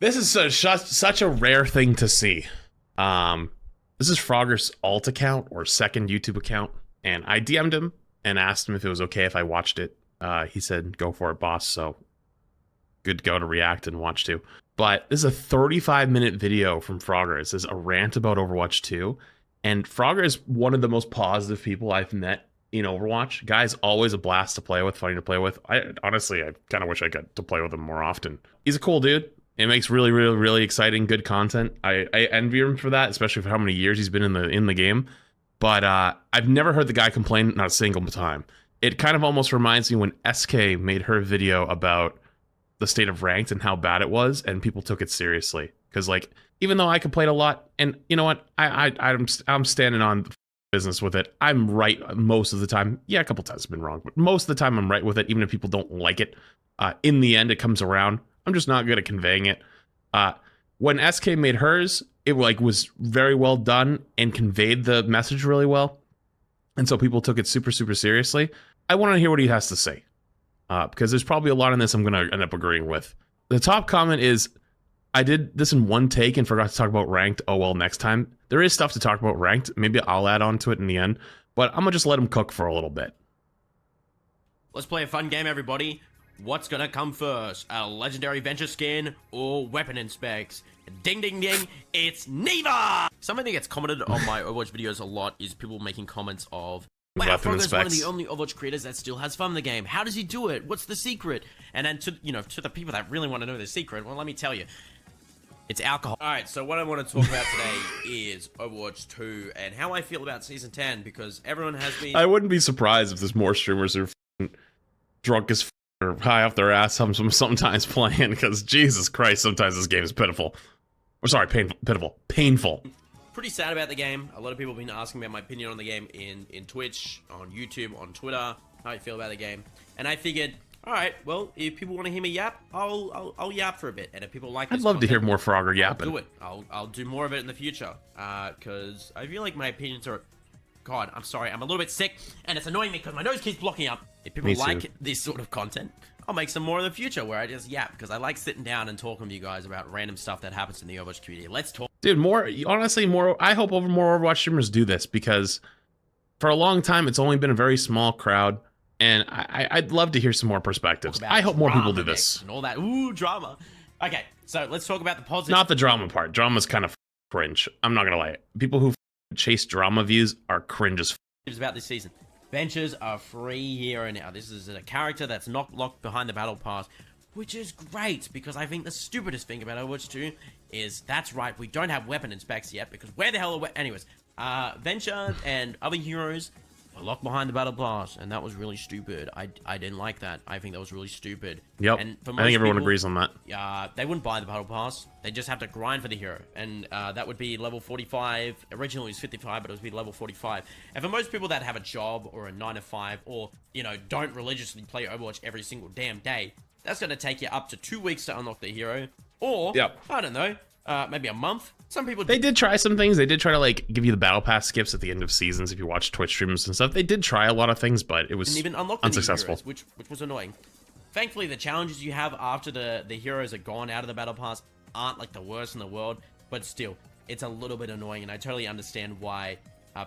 This is such a rare thing to see. This is Frogger's alt account or second YouTube account, and I DM'd him and asked him if it was okay if I watched it. He said, go for it, boss, so good to go to react and watch too. But this is a 35-minute video from Frogger. It says a rant about Overwatch 2, and Frogger is one of the most positive people I've met in Overwatch. Guy's always a blast to play with, funny to play with. Honestly, I kind of wish I got to play with him more often. He's a cool dude. It makes really exciting, good content. I envy him for that, especially for how many years he's been in the game. But I've never heard the guy complain, not a single time. It kind of almost reminds me when SK made her video about the state of ranked and how bad it was, and people took it seriously. Because like, even though I complain a lot, and you know what, I'm standing on business with it. I'm right most of the time. Yeah, a couple times I've been wrong, but most of the time I'm right with it, even if people don't like it. In the end, it comes around. I'm just not good at conveying it. When SK made hers, it like was very well done and conveyed the message really well. And so people took it super seriously. I want to hear what he has to say. Because there's probably a lot in this I'm going to end up agreeing with. The top comment is, I did this in one take and forgot to talk about ranked. Oh, well, next time. There is stuff to talk about ranked. Maybe I'll add on to it in the end. But I'm going to just let him cook for a little bit. Let's play a fun game, everybody. What's gonna come first? A legendary venture skin or weapon inspects? Ding ding ding, it's neither! Something that gets commented on my Overwatch videos a lot is people making comments of, wow, Frogger's one of the only Overwatch creators that still has fun in the game. How does he do it? What's the secret? And then to the people that really want to know the secret, well, let me tell you. It's alcohol. Alright, so what I want to talk about today is Overwatch 2 and how I feel about Season 10, because everyone has been... I wouldn't be surprised if there's more streamers who are drunk as or high off their ass sometimes playing, because Jesus Christ, sometimes this game is pitiful. Or sorry, painful. Pretty sad about the game. A lot of people have been asking about my opinion on the game in Twitch, on YouTube, on Twitter, how I feel about the game. And I figured, alright, well, if people want to hear me yap, I'll yap for a bit. And if people like this I'd love to hear more Frogger yapping. I'll do it. I'll do more of it in the future. Because I feel like my opinions are... God, I'm sorry, I'm a little bit sick, and it's annoying me because my nose keeps blocking up. If people like this sort of content, I'll make some more in the future where I just yap, because I like sitting down and talking to you guys about random stuff that happens in the Overwatch community. Let's talk. Dude, honestly, I hope more Overwatch streamers do this, because for a long time, it's only been a very small crowd, and I'd love to hear some more perspectives. I hope more people do this. And all that, ooh, drama. Okay, so let's talk about the positive. Not the drama part. Drama's kind of cringe. I'm not gonna lie. People who chase drama views are cringe as about this season. Benches are free here and now. This is a character that's not locked behind the battle pass, which is great, because I think the stupidest thing about Overwatch 2 is, that's right, we don't have weapon inspects yet, because where the hell are anyways, Venture and other heroes were locked behind the battle pass, and that was really stupid. I didn't like that. I think that was really stupid. Yep, and for most I think everyone people, agrees on that. They wouldn't buy the battle pass. They just have to grind for the hero, and that would be level 45. Originally it was 55, but it would be level 45. And for most people that have a job or a 9 to 5, or don't religiously play Overwatch every single damn day, that's going to take you up to 2 weeks to unlock the hero, or I don't know, maybe a month. Some people... They did try some things. They did try to like give you the battle pass skips at the end of seasons if you watch Twitch streams and stuff. They did try a lot of things, but it was didn't even unlock unsuccessful. Heroes, which was annoying. Thankfully, the challenges you have after the heroes are gone out of the battle pass aren't like the worst in the world, but still, it's a little bit annoying, and I totally understand why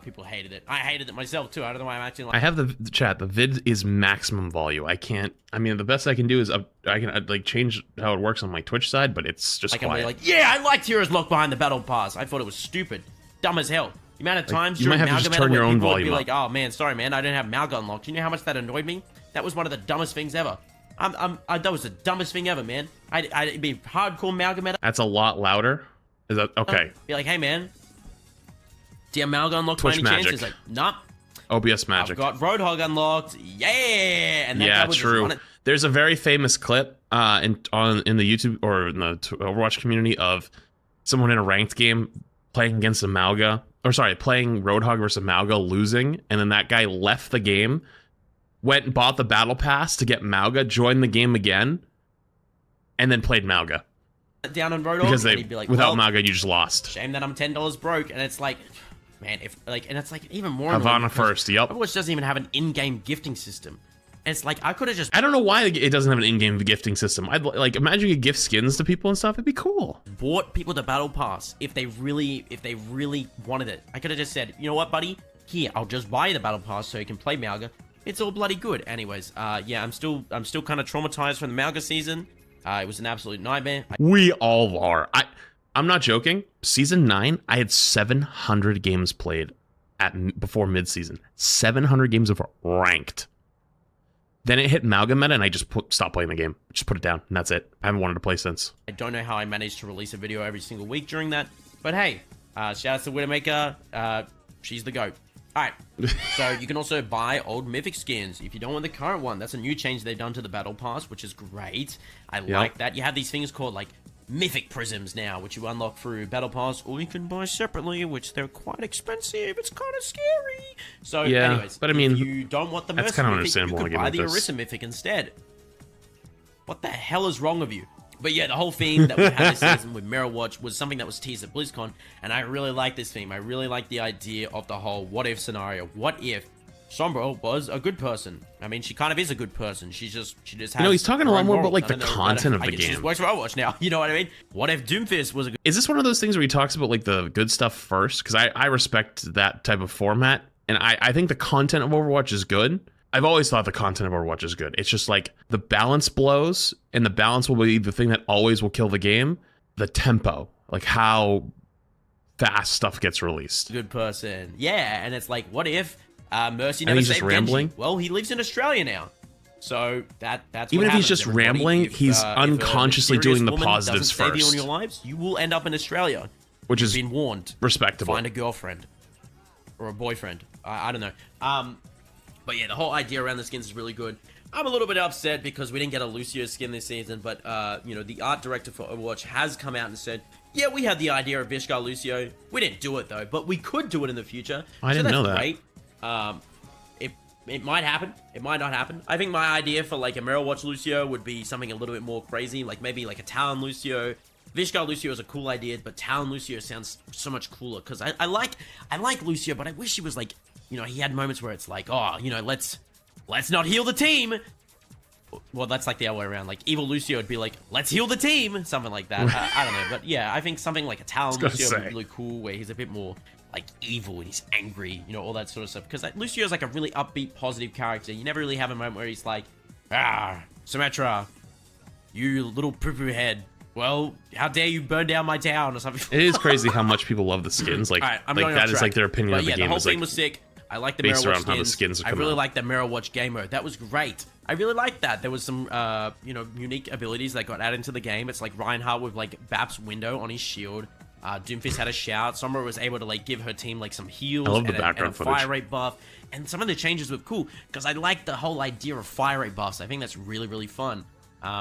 people hated it. I hated it myself too. I don't know why I'm acting like... I have the chat. The vid is maximum volume. I mean, the best I can do is I can like change how it works on my Twitch side, but it's just quiet. Be like, yeah, I liked heroes locked behind the battle pass. I thought it was stupid, dumb as hell. The amount of times you might have to just turn your own volume up. Like, oh man, sorry man, I didn't have Malga unlocked. You know how much that annoyed me? That was one of the dumbest things ever. That was the dumbest thing ever, man. I'd be hardcore Malga meta. That's a lot louder. Is that okay? Be like, hey man, do you have Malga unlocked by any chance? He's like, nope. OBS magic. I've got Roadhog unlocked. Yeah, and that yeah, true. There's a very famous clip in the YouTube or in the Overwatch community of someone in a ranked game playing against a Malga, or sorry, playing Roadhog versus Malga, losing, and then that guy left the game, went and bought the battle pass to get Malga, joined the game again, and then played Malga. Down on Roadhog, because and he'd be like, without well, Malga, you just lost. Shame that I'm $10 broke, and it's like, man, and it's like even more. Havana first, yep. Overwatch doesn't even have an in-game gifting system, And it's like, I could have just I don't know why it doesn't have an in-game gifting system. I'd like imagine you could gift skins to people and stuff. It'd be cool. bought people the battle pass if they really wanted it. I could have just said, you know what, buddy? Here, I'll just buy you the battle pass so you can play Malga. It's all bloody good. Anyways, yeah, I'm still kind of traumatized from the Malga season. It was an absolute nightmare. We all are. I'm not joking. Season 9, I had 700 games played before mid-season. 700 games of ranked. Then it hit Malga meta, and I just stopped playing the game. Just put it down, and that's it. I haven't wanted to play since. I don't know how I managed to release a video every single week during that, but hey, shout out to Widowmaker. She's the GOAT. Alright, so you can also buy old Mythic skins if you don't want the current one. That's a new change they've done to the Battle Pass, which is great. I like that. You have these things called, like, Mythic Prisms now, which you unlock through Battle Pass, or you can buy separately, which they're quite expensive. It's kind of scary. So, yeah, anyways, but I mean, if you don't want the that's Mercy kind of Mythic, understandable. you could buy the Orisa Mythic instead. What the hell is wrong with you? But yeah, the whole theme that we had this season with Mirror Watch was something that was teased at BlizzCon, and I really like this theme. I really like the idea of the whole what-if scenario. What if Sombra was a good person? I mean, she kind of is a good person. She just has... You know, he's talking a lot more about, like, the know, content of the She just game. works for Overwatch now, you know what I mean? What if Doomfist was a good... Is this one of those things where he talks about, like, the good stuff first? Because I respect that type of format, and I think the content of Overwatch is good. I've always thought the content of Overwatch is good. It's just like the balance blows, and the balance will be the thing that always will kill the game. The tempo, like how fast stuff gets released. Good person. Yeah, and it's like, what if Mercy And never he's saved just rambling? Genji? Well, he lives in Australia now. So that's Even what if he's happens, just everybody. rambling, If, he's if a unconsciously mysterious doing the woman positives doesn't save you first. in your lives, you will end up in Australia. Which You've is been warned. respectable. Find a girlfriend or a boyfriend. I don't know. But yeah, the whole idea around the skins is really good. I'm a little bit upset because we didn't get a Lucio skin this season, but you know, the art director for Overwatch has come out and said, yeah, we had the idea of Vishkar Lucio. We didn't do it though, but we could do it in the future. I didn't know that. Great. It might happen. It might not happen. I think my idea for like a Mirror Watch Lucio would be something a little bit more crazy, like maybe like a Talon Lucio. Vishkar Lucio is a cool idea, but Talon Lucio sounds so much cooler because I like Lucio, but I wish he was like, you know, he had moments where it's like, oh, you know, let's not heal the team. Well, that's like the other way around. Like Evil Lucio would be like, let's heal the team, something like that. I don't know, but yeah, I think something like a Talon Lucio would be really cool, where he's a bit more like evil and he's angry, you know, all that sort of stuff. Because like, Lucio is like a really upbeat, positive character. You never really have a moment where he's like, Symmetra, you little poo-poo head. Well, how dare you burn down my town or something. It is crazy how much people love the skins. Like, right, like that is like their opinion but of the yeah, game. The whole is thing like was sick. I like the Mirror based Watch around how the skins are I coming really out. like the Mirror Watch game mode. That was great. I really liked that. There was some, you know, unique abilities that got added into the game. It's like Reinhardt with like Bap's window on his shield. Doomfist had a shout. Sombra was able to like give her team like some heals. I love the and background a footage. fire rate buff. And some of the changes were cool because I like the whole idea of fire rate buffs. I think that's really, really fun.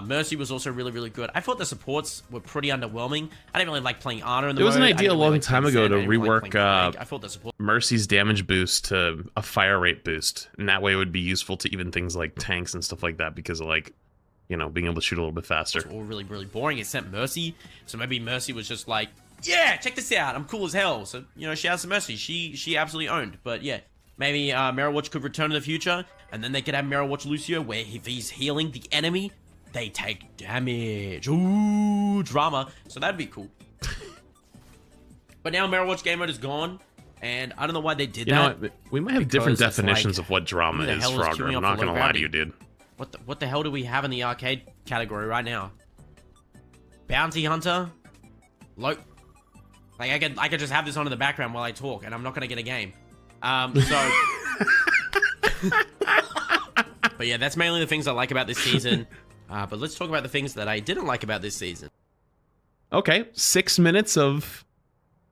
Mercy was also really, really good. I thought the supports were pretty underwhelming. I didn't really like playing Ana in the There was an mode. idea a long time ago to rework I thought the support Mercy's damage boost to a fire rate boost, and that way it would be useful to even things like tanks and stuff like that because of like, you know, being able to shoot a little bit faster. was all really, really boring except Mercy. So maybe Mercy was just like, yeah, check this out. I'm cool as hell. So, you know, shout out to Mercy. She absolutely owned. But yeah, maybe Mirror Watch could return in the future, and then they could have Mirror Watch Lucio where if he's healing the enemy, they take damage. Ooh, drama. So that'd be cool. But now Mirror Watch game mode is gone, and I don't know why they did that. Know, we might have different because it's definitions like, of what drama who the is, hell is Frogger. queuing I'm up not for gonna low lie to gravity? you, dude. What the hell do we have in the arcade category right now? Bounty Hunter? Like I could just have this on in the background while I talk, and I'm not gonna get a game. So but yeah, that's mainly the things I like about this season. But let's talk about the things that I didn't like about this season. Okay, 6 minutes of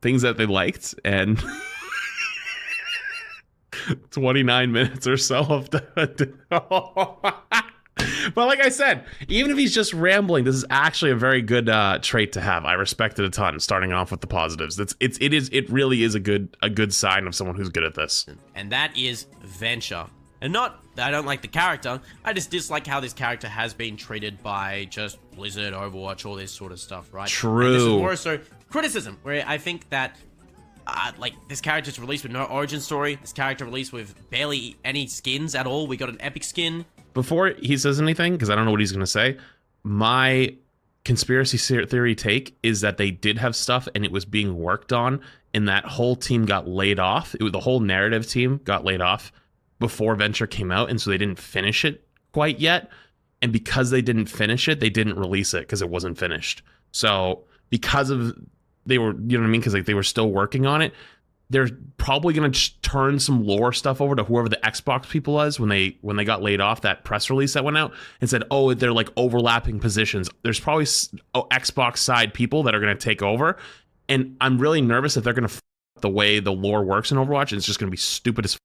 things that they liked, and 29 minutes or so of But like I said, even if he's just rambling, this is actually a very good trait to have. I respect it a ton. Starting off with the positives, it really is a good sign of someone who's good at this. And that is Venture. And not that I don't like the character, I just dislike how this character has been treated by just Blizzard, Overwatch, all this sort of stuff, right? True. And this is more so criticism, where I think that like this character's released with no origin story. This character released with barely any skins at all. We got an epic skin. before he says anything, because I don't know what he's going to say, my conspiracy theory take is that they did have stuff and it was being worked on, and that whole team got laid off. The whole narrative team got laid off before Venture came out, and so they didn't finish it quite yet. And because they didn't finish it, they didn't release it because it wasn't finished. So because of they were, you know what I mean? Because like they were still working on it. They're probably going to turn some lore stuff over to whoever the Xbox people was when they got laid off. That press release that went out and said, oh, they're like overlapping positions. There's probably Xbox side people that are going to take over. And I'm really nervous that they're going to the way the lore works in Overwatch. And it's just going to be stupid as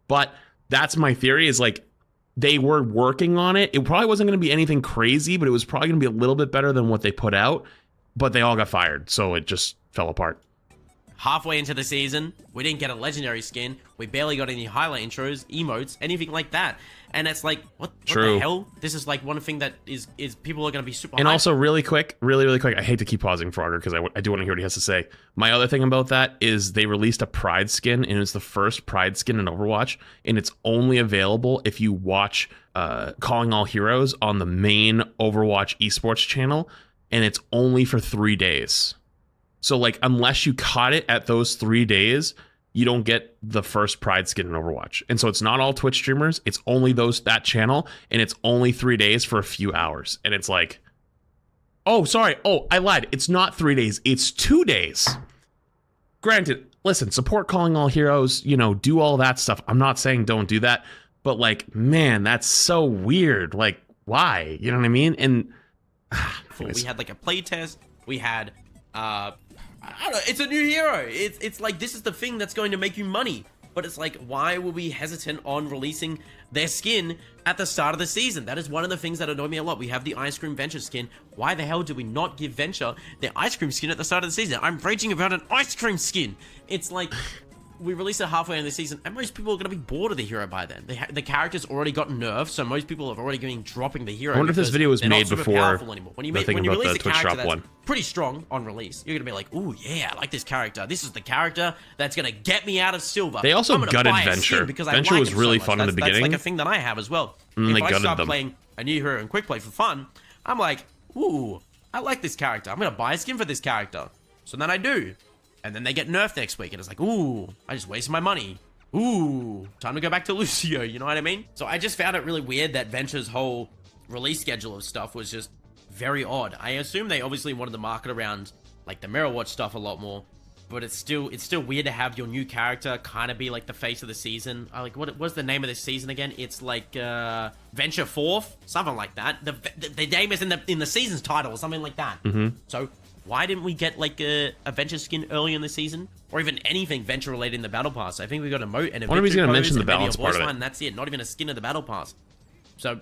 But that's my theory, is like they were working on it. It probably wasn't going to be anything crazy, but it was probably going to be a little bit better than what they put out. But they all got fired. So it just fell apart. Halfway into the season, we didn't get a legendary skin. We barely got any highlight intros, emotes, anything like that. And it's like, what the hell? This is like one thing that is people are going to be super And hyped. also really quick, really quick, I hate to keep pausing Frogger because I do want to hear what he has to say. My other thing about that is they released a Pride skin, and it's the first Pride skin in Overwatch, and it's only available if you watch Calling All Heroes on the main Overwatch esports channel, and it's only for 3 days. So, like, unless you caught it at those 3 days, you don't get the first Pride skin in Overwatch. And so it's not all Twitch streamers. It's only that channel, and it's only 3 days for a few hours. And it's like, oh, sorry. Oh, I lied. It's not 3 days. It's 2 days. Granted, listen, support Calling All Heroes, you know, do all that stuff. I'm not saying don't do that. But, like, man, that's so weird. Like, why? You know what I mean? And we had, like, a playtest. We had... I don't know, it's a new hero. It's like, this is the thing that's going to make you money. But it's like, why were we hesitant on releasing their skin at the start of the season? That is one of the things that annoy me a lot. We have the Ice Cream Venture skin. Why the hell do we not give Venture their Ice Cream skin at the start of the season? I'm raging about an ice cream skin. It's like, we released it halfway in the season, and most people are going to be bored of the hero by then. The character's already gotten nerfed, so most people have already been dropping the hero. I wonder if this video was made before when you the release a Twitch character drop that's one. pretty strong on release, you're going to be like, ooh, yeah, I like this character. This is the character that's going to get me out of silver. They also gutted Venture. Venture was really fun in the beginning. That's like a thing that I have as well. And if I start them. playing a new hero in quick play for fun, I'm like, ooh, I like this character. I'm going to buy a skin for this character. So then I do. And then they get nerfed next week, and it's like, ooh, I just wasted my money. Ooh, time to go back to Lucio, you know what I mean? So I just found it really weird that Venture's whole release schedule of stuff was just very odd. I assume they obviously wanted to market around, like, the Mirror Watch stuff a lot more, but it's still weird to have your new character kind of be, like, the face of the season. Like, what was the name of this season again? It's, like, Venture 4th? Something like that. The name is in the season's title or something like that. So... why didn't we get, like, a Venture skin early in the season? Or even anything Venture-related in the Battle Pass? I think we got a moat and a I wonder if he's going to mention the maybe balance a part voice of it. line, and that's it. Not even a skin of the Battle Pass. So,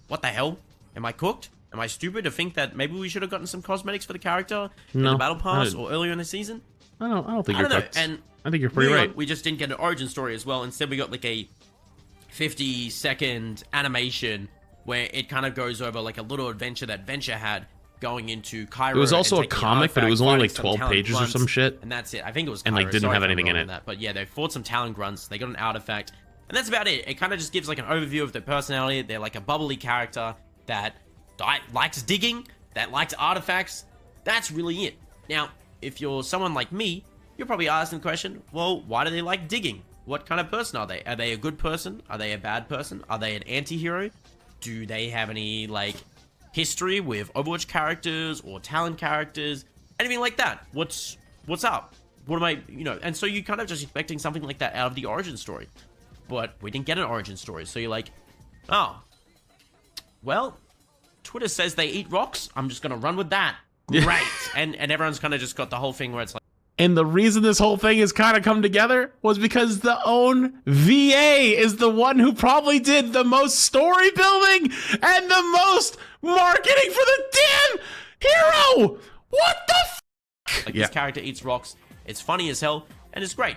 what the hell? Am I cooked? Am I stupid to think that maybe we should have gotten some cosmetics for the character in the Battle Pass or earlier in the season? I don't think you're cooked. And I think you're pretty right. We just didn't get an origin story as well. Instead, we got, like, a 50-second animation where it kind of goes over, like, a little adventure that Venture had going into Cairo. It was also a comic, but it was only like 12 pages or some shit. And that's it. I think it was Cairo. And like didn't have anything in it. But yeah, they fought some Talon grunts. They got an artifact. And that's about it. It kind of just gives like an overview of their personality. They're like a bubbly character that likes digging, that likes artifacts. That's really it. Now, if you're someone like me, you're probably asking the question, well, why do they like digging? What kind of person are they? Are they a good person? Are they a bad person? Are they an anti-hero? Do they have any, like, history with Overwatch characters or Talon characters, anything like that? What's up? What am I, you know? And so you kind of just expecting something like that out of the origin story, but we didn't get an origin story. So you're like, oh, well, Twitter says they eat rocks. I'm just gonna run with that. Great. and everyone's kind of just got the whole thing where it's like. And the reason this whole thing has kind of come together was because the own VA is the one who probably did the most story building and the most marketing for the damn hero. What the f***? Like, this character eats rocks. It's funny as hell, and it's great.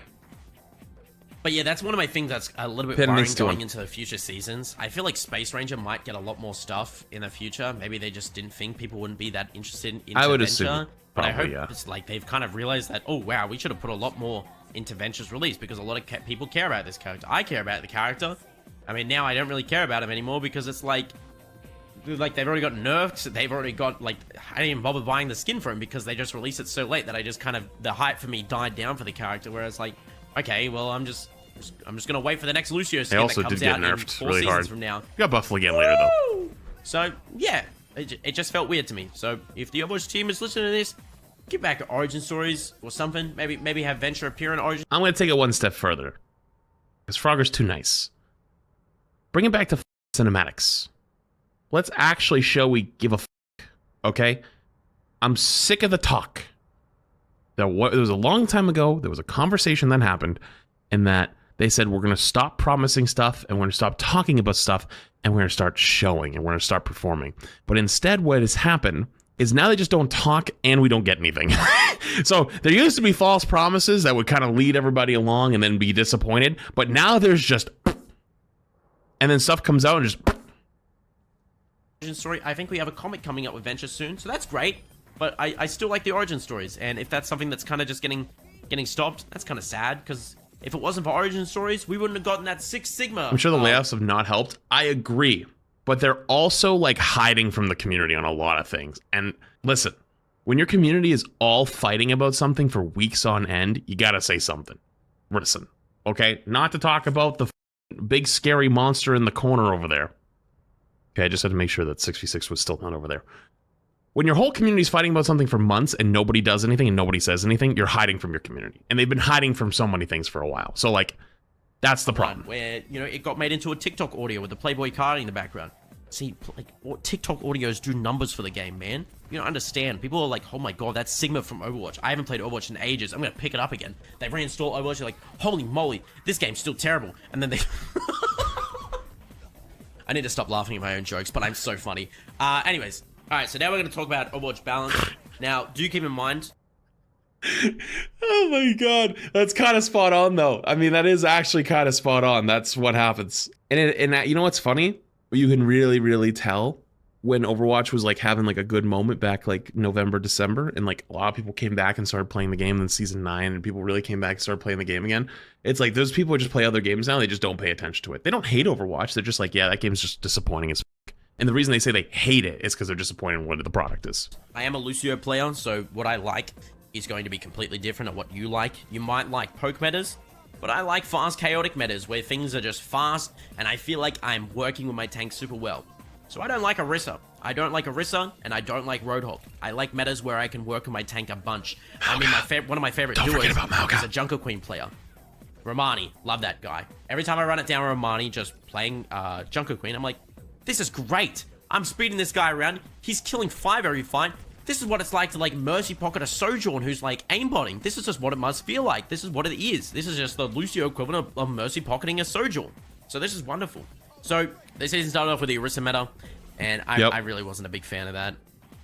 But yeah, that's one of my things that's a little bit worrying going into the future seasons. I feel like Space Ranger might get a lot more stuff in the future. Maybe they just didn't think people wouldn't be that interested in I would Venture. assume. But Probably, I hope it's like they've kind of realized that, oh, wow, we should have put a lot more into Venture's release because a lot of people care about this character. I care about the character. I mean, now I don't really care about him anymore because it's like they've already got nerfed. They've already got, like, I didn't even bother buying the skin for him because they just released it so late that I just kind of, the hype for me died down for the character. Whereas, like, okay, well, I'm just gonna wait for the next Lucio skin that comes out in 4 really seasons from now. You got buffed again later though. So yeah, it just felt weird to me. So if the Overwatch team is listening to this, get back to Origin Stories or something. Maybe have Venture appear in Origin. I'm gonna take it one step further because Frogger's too nice. Bring it back to cinematics. Let's actually show we give a okay? I'm sick of the talk. There was a long time ago, there was a conversation that happened, and that they said we're going to stop promising stuff, and we're going to stop talking about stuff, and we're going to start showing, and we're going to start performing. But instead, what has happened is now they just don't talk, and we don't get anything. So there used to be false promises that would kind of lead everybody along and then be disappointed, but now there's just... And then stuff comes out and just... Origin story. I think we have a comic coming up with Venture soon, so that's great. But I still like the Origin Stories, and if that's something that's kind of just getting stopped, that's kind of sad, because if it wasn't for Origin Stories, we wouldn't have gotten that Six Sigma. I'm sure the layoffs have not helped. I agree. But they're also, like, hiding from the community on a lot of things. And listen, when your community is all fighting about something for weeks on end, you gotta say something. Listen, okay? Not to talk about the big scary monster in the corner over there. Okay, I just had to make sure that 6v6 was still not over there. When your whole community is fighting about something for months and nobody does anything and nobody says anything, you're hiding from your community. And they've been hiding from so many things for a while. So, like, that's the problem. Where, you know, it got made into a TikTok audio with the Playboy card in the background. See, like, TikTok audios do numbers for the game, man. You don't understand. People are like, oh my god, that's Sigma from Overwatch. I haven't played Overwatch in ages. I'm going to pick it up again. They reinstall Overwatch. You're like, holy moly, this game's still terrible. And then they... I need to stop laughing at my own jokes, but I'm so funny. Anyways. Alright, so now we're going to talk about Overwatch balance. Now, do keep in mind... Oh my god, that's kind of spot on, though. I mean, that is actually kind of spot on. That's what happens. And you know what's funny? You can really, really tell when Overwatch was, like, having, like, a good moment back, like, November, December, and, like, a lot of people came back and started playing the game in Season 9, and people really came back and started playing the game again. It's like, those people just play other games now, they just don't pay attention to it. They don't hate Overwatch, they're just like, yeah, that game's just disappointing as fuck. And the reason they say they hate it is because they're disappointed in what the product is. I am a Lucio player, so what I like is going to be completely different at what you like. You might like poke metas, but I like fast, chaotic metas where things are just fast, and I feel like I'm working with my tank super well. So I don't like Orisa. I don't like Orisa, and I don't like Roadhog. I like metas where I can work with my tank a bunch. I mean, one of my favorite duos is a Junker Queen player. Romani, love that guy. Every time I run it down Romani, just playing Junker Queen, I'm like, this is great. I'm speeding this guy around. He's killing 5 every fight. This is what it's like to, like, mercy pocket a Sojourn who's, like, aimbotting. This is just what it must feel like. This is what it is. This is just the Lucio equivalent of mercy pocketing a Sojourn. So this is wonderful. So this season started off with the Orisa meta, and I really wasn't a big fan of that.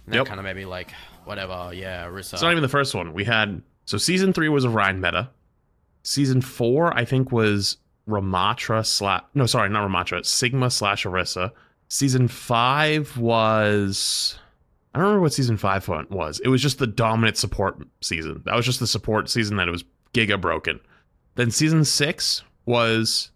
And that kind of made me like, whatever, yeah, Orisa. It's not even the first one. We had, so Season 3 was a Ryan meta. Season 4, I think, was Ramatra no, sorry, not Ramatra, Sigma / Orisa. Season 5 was... I don't remember what Season 5 was. It was just the dominant support season. That was just the support season that it was giga broken. Then Season 6 was...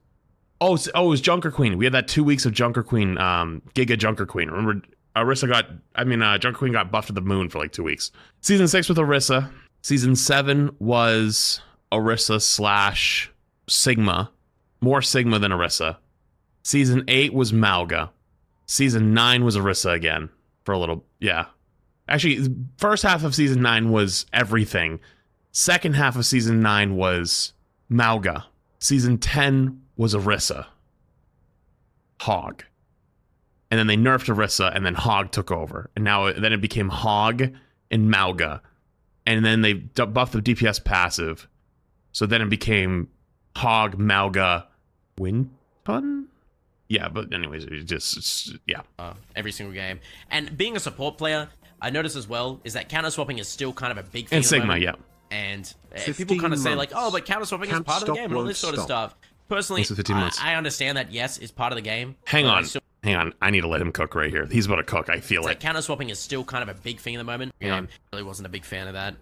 Oh, it was Junker Queen. We had that 2 weeks of Junker Queen, giga Junker Queen. Remember, Junker Queen got buffed to the moon for like 2 weeks. Season 6 with Orisa. Season 7 was Orisa / Sigma. More Sigma than Orisa. Season 8 was Mauga. Season 9 was Orisa again for a little, yeah. Actually, first half of Season 9 was everything. Second half of Season 9 was Mauga. Season 10 was Orisa. Hog. And then they nerfed Orisa, and then Hog took over. And then it became Hog and Mauga. And then they buffed the DPS passive. So then it became Hog, Mauga, Wintun? Yeah, but anyways, yeah. Every single game. And being a support player, I noticed as well, is that counter swapping is still kind of a big thing. And Sigma, yeah. And people kind of say like, oh, but counter swapping is part of the game and all this sort of stuff. Personally, I understand that, yes, it's part of the game. Hang on. I need to let him cook right here. He's about to cook, I feel it. Counter swapping is still kind of a big thing at the moment. I really wasn't a big fan of that.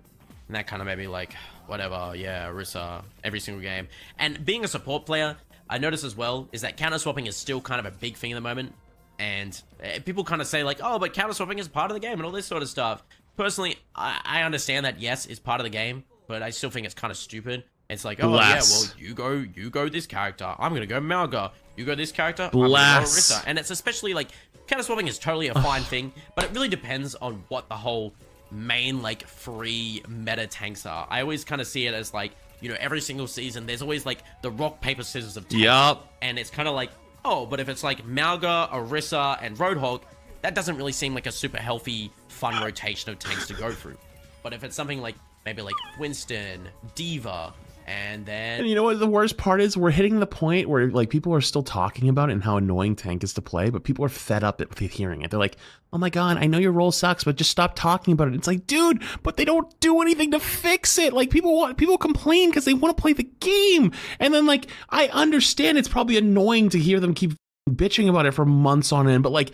And that kind of made me like, whatever, yeah, Orisa, every single game. And being a support player, I noticed as well is that counter swapping is still kind of a big thing at the moment. And people kind of say like, oh, but counter swapping is part of the game and all this sort of stuff. Personally, I understand that, yes, it's part of the game, but I still think it's kind of stupid. It's like, oh, yeah, well, you go this character. I'm going to go Malga. You go this character. I'm going to go Orisa. And it's especially like, counter swapping is totally a fine thing, but it really depends on what the whole main, like, free meta tanks are. I always kind of see it as like, you know, every single season, there's always like the rock, paper, scissors of tanks. Yup. And it's kind of like, oh, but if it's like Malga, Orisa, and Roadhog, that doesn't really seem like a super healthy, fun rotation of tanks to go through. But if it's something like, maybe like Winston, Diva, and then... And you know what the worst part is? We're hitting the point where like people are still talking about it and how annoying tank is to play, but people are fed up with hearing it. They're like, oh my god, I know your role sucks, but just stop talking about it. It's like, dude, but they don't do anything to fix it. Like people complain because they want to play the game. And then like, I understand it's probably annoying to hear them keep bitching about it for months on end, but like,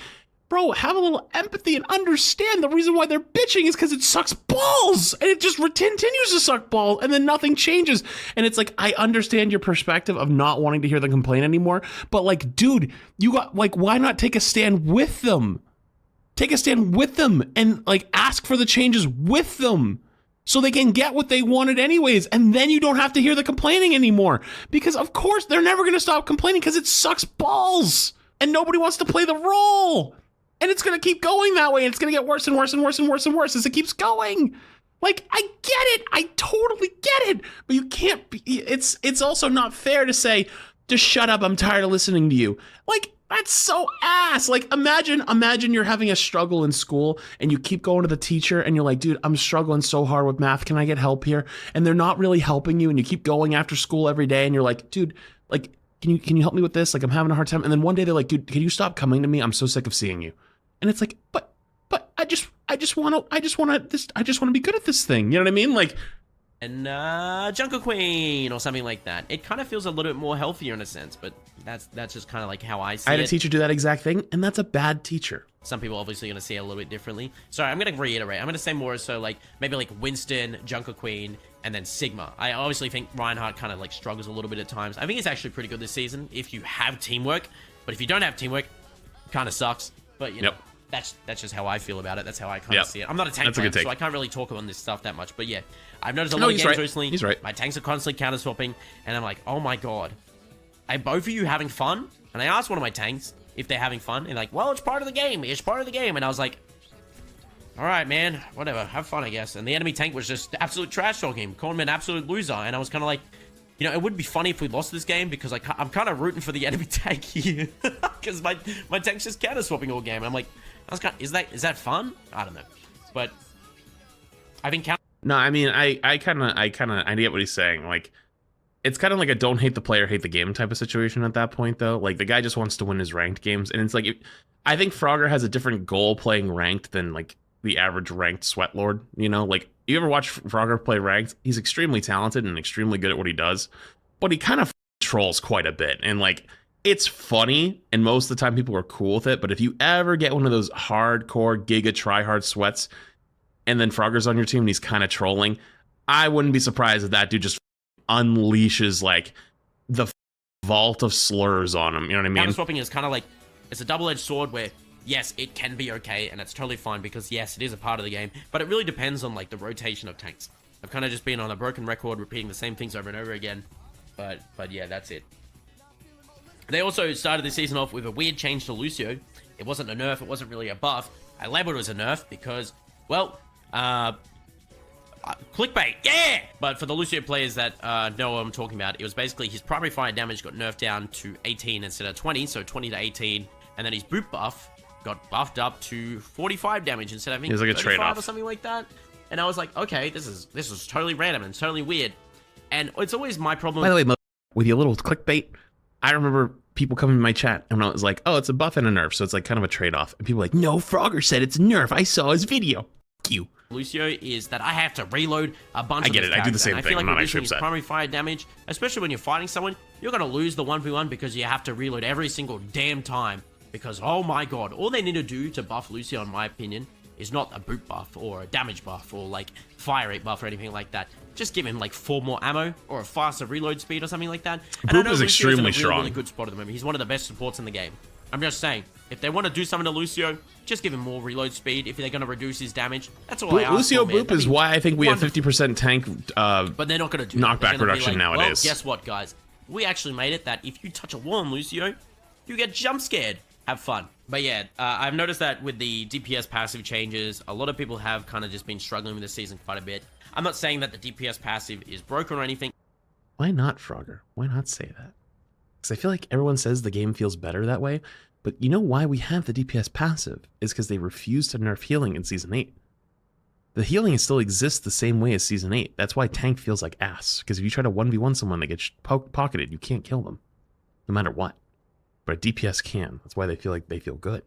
bro, have a little empathy and understand the reason why they're bitching is because it sucks balls and it just continues to suck balls and then nothing changes. And it's like, I understand your perspective of not wanting to hear them complain anymore, but like, dude, you got like, why not take a stand with them? Take a stand with them and like ask for the changes with them so they can get what they wanted anyways. And then you don't have to hear the complaining anymore because of course they're never going to stop complaining because it sucks balls and nobody wants to play the role. And it's going to keep going that way. And it's going to get worse and worse and worse and worse and worse as it keeps going. Like, I get it. I totally get it. But you can't be, it's also not fair to say, just shut up. I'm tired of listening to you. Like, that's so ass. Like, imagine you're having a struggle in school and you keep going to the teacher and you're like, dude, I'm struggling so hard with math. Can I get help here? And they're not really helping you. And you keep going after school every day and you're like, dude, like, can you help me with this? Like, I'm having a hard time. And then one day they're like, dude, can you stop coming to me? I'm so sick of seeing you. And it's like, but I just want to be good at this thing. You know what I mean? Like, and Junker Queen or something like that. It kind of feels a little bit more healthier in a sense, but that's just kind of like how I see it. I had a teacher do that exact thing, and that's a bad teacher. Some people obviously going to see it a little bit differently. Sorry, I'm going to reiterate. I'm going to say more so like maybe like Winston, Junker Queen, and then Sigma. I obviously think Reinhardt kind of like struggles a little bit at times. I think he's actually pretty good this season if you have teamwork, but if you don't have teamwork, kind of sucks. But you know. Yep. That's just how I feel about it. That's how I kind of see it. I'm not a tank player, so I can't really talk on this stuff that much. But yeah, I've noticed a lot of games recently. He's right. My tanks are constantly counter swapping, and I'm like, oh my god, are both of you having fun? And I asked one of my tanks if they're having fun, and like, well, it's part of the game. It's part of the game. And I was like, all right, man, whatever, have fun, I guess. And the enemy tank was just absolute trash talking him, calling him an absolute loser. And I was kind of like, you know, it would be funny if we lost this game because I'm kind of rooting for the enemy tank here because my tank's just counter swapping all game. And I'm like, is that fun? I don't know, but I think no, I mean, I kind of get what he's saying. Like, it's kind of like a don't hate the player, hate the game type of situation at that point, though. Like, the guy just wants to win his ranked games, and it's like, I think Frogger has a different goal playing ranked than like the average ranked sweat lord. You know, like you ever watch Frogger play ranked? He's extremely talented and extremely good at what he does, but he kind of trolls quite a bit, and like. It's funny, and most of the time people are cool with it, but if you ever get one of those hardcore giga tryhard sweats, and then Frogger's on your team and he's kind of trolling, I wouldn't be surprised if that dude just unleashes, like, the vault of slurs on him, you know what I mean? Counter swapping is kind of like, it's a double-edged sword where, yes, it can be okay, and it's totally fine, because yes, it is a part of the game, but it really depends on, like, the rotation of tanks. I've kind of just been on a broken record, repeating the same things over and over again, but yeah, that's it. They also started the season off with a weird change to Lucio. It wasn't a nerf, it wasn't really a buff. I labeled it as a nerf because, well, clickbait, yeah! But for the Lucio players that know what I'm talking about, it was basically his primary fire damage got nerfed down to 18 instead of 20, so 20 to 18, and then his boot buff got buffed up to 45 damage instead of, I think, like a trade-off or something like that. And I was like, okay, this is totally random and totally weird. And it's always my problem. By the way, with your little clickbait, I remember people coming to my chat and I was like, oh, it's a buff and a nerf, so it's like kind of a trade-off. And people were like, no, Frogger said it's a nerf. I saw his video. F you. Lucio is that I have to reload a bunch of I get it. I do the same thing. I feel like I'm not reducing actually upset. Primary fire damage, especially when you're fighting someone, you're going to lose the 1v1 because you have to reload every single damn time. Because, oh my god, all they need to do to buff Lucio, in my opinion, is not a boot buff or a damage buff or like fire rate buff or anything like that. just give him like 4 more ammo or a faster reload speed or something like that. And Boop I know is Lucio's in a extremely really, strong. really good spot at the moment. He's one of the best supports in the game. I'm just saying, if they want to do something to Lucio, just give him more reload speed. If they're going to reduce his damage, that's all I ask Lucio for, man. Boop is why I think we have 50% tank But they're not going to do knockback reduction nowadays. Well, guess what, guys? We actually made it that if you touch a wall on Lucio, you get jump scared. Have fun. But yeah, I've noticed that with the DPS passive changes, a lot of people have kind of just been struggling with this season quite a bit. I'm not saying that the DPS passive is broken or anything. Why not, Frogger? Why not say that? Because I feel like everyone says the game feels better that way, but you know why we have the DPS passive is because they refused to nerf healing in Season 8. The healing still exists the same way as Season 8. That's why tank feels like ass, because if you try to 1v1 someone that gets pocketed, you can't kill them, no matter what. But DPS can. That's why they feel good.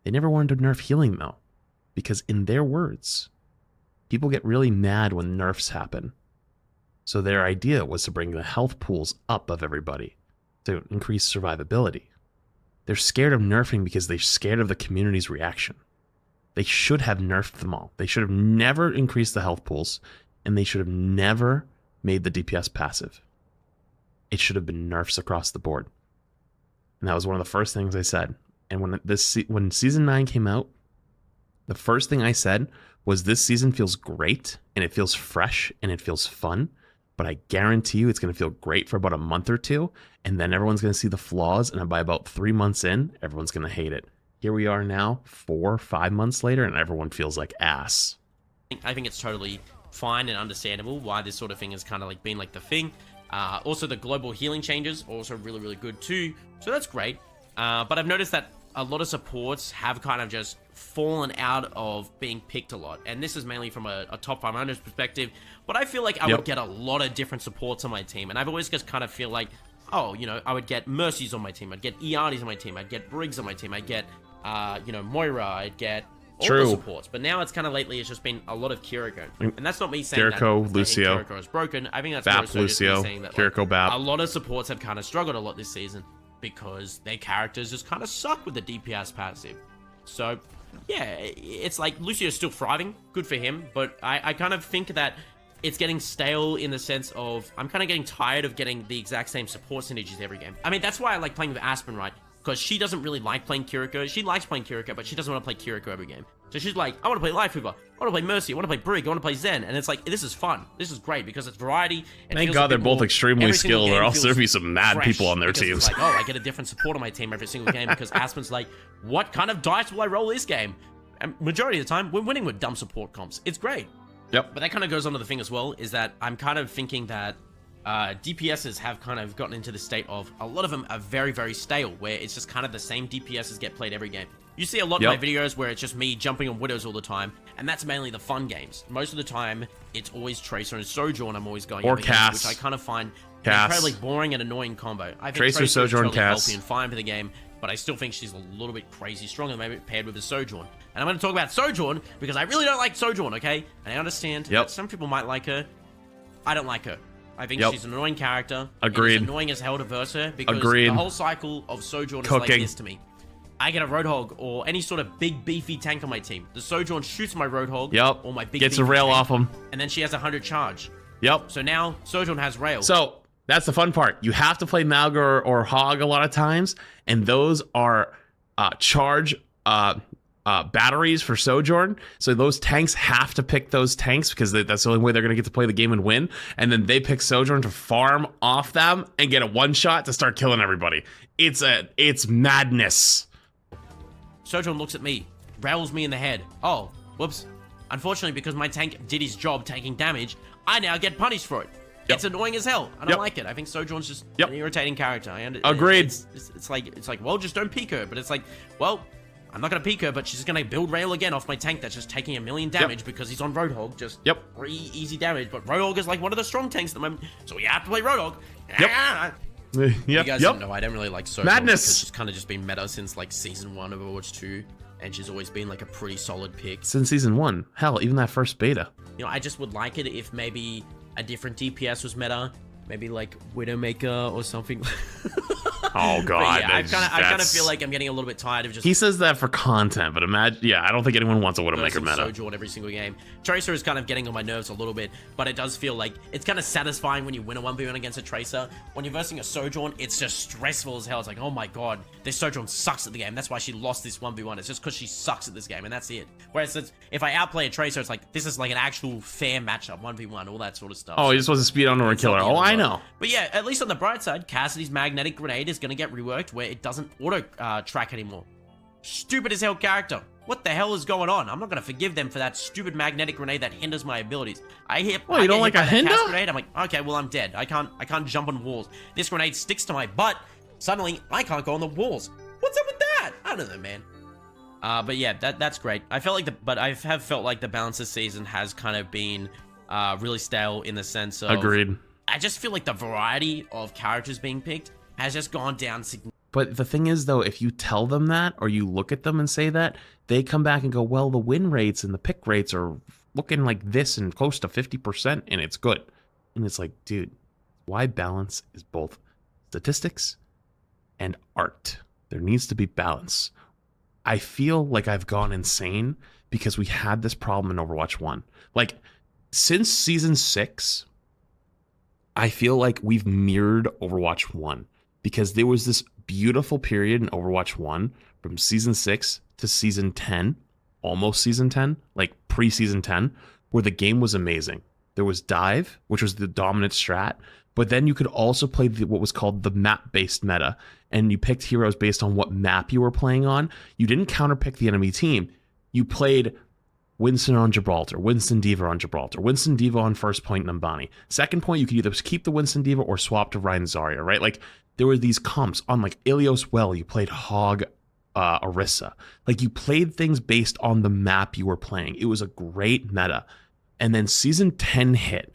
They never wanted to nerf healing, though, because in their words, people get really mad when nerfs happen. So their idea was to bring the health pools up of everybody to increase survivability. They're scared of nerfing because they're scared of the community's reaction. They should have nerfed them all. They should have never increased the health pools, and they should have never made the DPS passive. It should have been nerfs across the board. And that was one of the first things I said. And when Season 9 came out, the first thing I said was this season feels great, and it feels fresh, and it feels fun, but I guarantee you it's going to feel great for about a month or two, and then everyone's going to see the flaws, and by about 3 months in, everyone's going to hate it. Here we are now, 4 or 5 months later, and everyone feels like ass. I think it's totally fine and understandable why this sort of thing has kind of like been like the thing. Also, the global healing changes are also really, really good too, so that's great. But I've noticed that a lot of supports have kind of just fallen out of being picked a lot, and this is mainly from a top 500 perspective, but I feel like I would get a lot of different supports on my team, and I've always just kind of feel like, oh, you know, I would get Mercies on my team, I'd get Iarnis on my team, I'd get Briggs on my team, I'd get, you know, Moira, I'd get all the supports, but now it's kind of lately, it's just been a lot of Kiriko, and that's not me saying Kiriko, that Lucio, I think Kiriko is broken. I think that's Bap, more so just me Lucio, saying that Kiriko, Bap. a lot of supports have kind of struggled a lot this season because their characters just kind of suck with the DPS passive. So yeah, it's like Lucio's still thriving, good for him, but I kind of think that it's getting stale in the sense of I'm kind of getting tired of getting the exact same support synergies every game. I mean, that's why I like playing with Aspen, right? Because she doesn't really like playing Kiriko. She likes playing Kiriko, but she doesn't want to play Kiriko every game. So she's like, I want to play Life Hoover, I want to play Mercy, I want to play Brig, I want to play Zen. And it's like, this is fun. This is great because it's variety. Thank God they're both extremely skilled. There also be some mad people on their teams. It's like, oh, I get a different support on my team every single game because Aspen's like, what kind of dice will I roll this game? And majority of the time, we're winning with dumb support comps. It's great. Yep. But that kind of goes on to the thing as well, is that I'm kind of thinking that DPSs have kind of gotten into the state of a lot of them are very, very stale, where it's just kind of the same DPSs get played every game. You see a lot of my videos where it's just me jumping on Widows all the time, and that's mainly the fun games. Most of the time, it's always Tracer and Sojourn I'm always going up against, which I kind of find an incredibly boring and annoying combo. I think Tracer, Sojourn, totally Cass. healthy and fine for the game, but I still think she's a little bit crazy strong at the moment paired with the Sojourn. And I'm going to talk about Sojourn because I really don't like Sojourn, okay? And I understand that some people might like her. I don't like her. I think she's an annoying character. Agreed. It's annoying as hell to verse her because the whole cycle of Sojourn is like this to me. I get a Roadhog or any sort of big beefy tank on my team. The Sojourn shoots my Roadhog or my big gets a rail off him, and then she has 100 charge. So now Sojourn has rail. So that's the fun part. You have to play Malgar or Hog a lot of times, and those are charge batteries for Sojourn. So those tanks have to pick those tanks because that's the only way they're going to get to play the game and win. And then they pick Sojourn to farm off them and get a one shot to start killing everybody. It's madness. Sojourn looks at me, rails me in the head. Oh, whoops. Unfortunately, because my tank did his job taking damage, I now get punished for it. It's annoying as hell. I don't like it. I think Sojourn's just an irritating character. Agreed. It's like, well, just don't peek her. But it's like, well, I'm not going to peek her, but she's going to build rail again off my tank that's just taking 1,000,000 damage because he's on Roadhog. Just pretty easy damage. But Roadhog is like one of the strong tanks at the moment, so we have to play Roadhog. You guys don't know, I don't really like Sojourn because she's kind of just been meta since like Season 1 of Overwatch 2, and she's always been like a pretty solid pick. Since Season 1. Hell, even that first beta. You know, I just would like it if maybe a different DPS was meta. Maybe like Widowmaker or something. Oh god, But yeah, I kind of that's- feel like I'm getting a little bit tired of just. He says that for content, but imagine, yeah, I don't think anyone wants a Widowmaker meta. Sojourn every single game. Tracer is kind of getting on my nerves a little bit, but it does feel like it's kind of satisfying when you win a 1v1 against a Tracer. When you're versing a Sojourn, it's just stressful as hell. It's like, oh my god, this Sojourn sucks at the game. That's why she lost this 1v1. It's just because she sucks at this game, and that's it. Whereas if I outplay a Tracer, it's like, this is like an actual fair matchup, 1v1, all that sort of stuff. Oh, he just wants to speed on or kill her. Oh, I know. But yeah, at least on the bright side, Cassidy's magnetic grenade is going to get reworked where it doesn't auto track anymore. Stupid as hell character. What the hell is going on? I'm not going to forgive them for that stupid magnetic grenade that hinders my abilities. Well, you don't like a hinder? Grenade, I'm like, okay, well, I'm dead. I can't jump on walls. This grenade sticks to my butt. Suddenly, I can't go on the walls. What's up with that? I don't know, man. But yeah, that's great. I felt like but I have felt like the balance this season has kind of been really stale in the sense of. Agreed. I just feel like the variety of characters being picked has just gone down significantly. But the thing is, though, if you tell them that or you look at them and say that, they come back and go, well, the win rates and the pick rates are looking like this and close to 50%, and it's good. And it's like, dude, why balance is both statistics and art. There needs to be balance. I feel like I've gone insane because we had this problem in Overwatch 1. Like, since Season 6, I feel like we've mirrored Overwatch 1 because there was this beautiful period in Overwatch 1 from Season 6 to Season 10, almost Season 10, like pre-Season 10, where the game was amazing. There was Dive, which was the dominant strat, but then you could also play what was called the map-based meta, and you picked heroes based on what map you were playing on. You didn't counterpick the enemy team. You played Winston on Gibraltar, Winston D.Va on Gibraltar, Winston D.Va on first point Numbani. Second point, you could either keep the Winston D.Va or swap to Ryan Zarya, right? Like, there were these comps on, like, Ilios Well, you played Hog Orisa. Like, you played things based on the map you were playing. It was a great meta. And then Season 10 hit,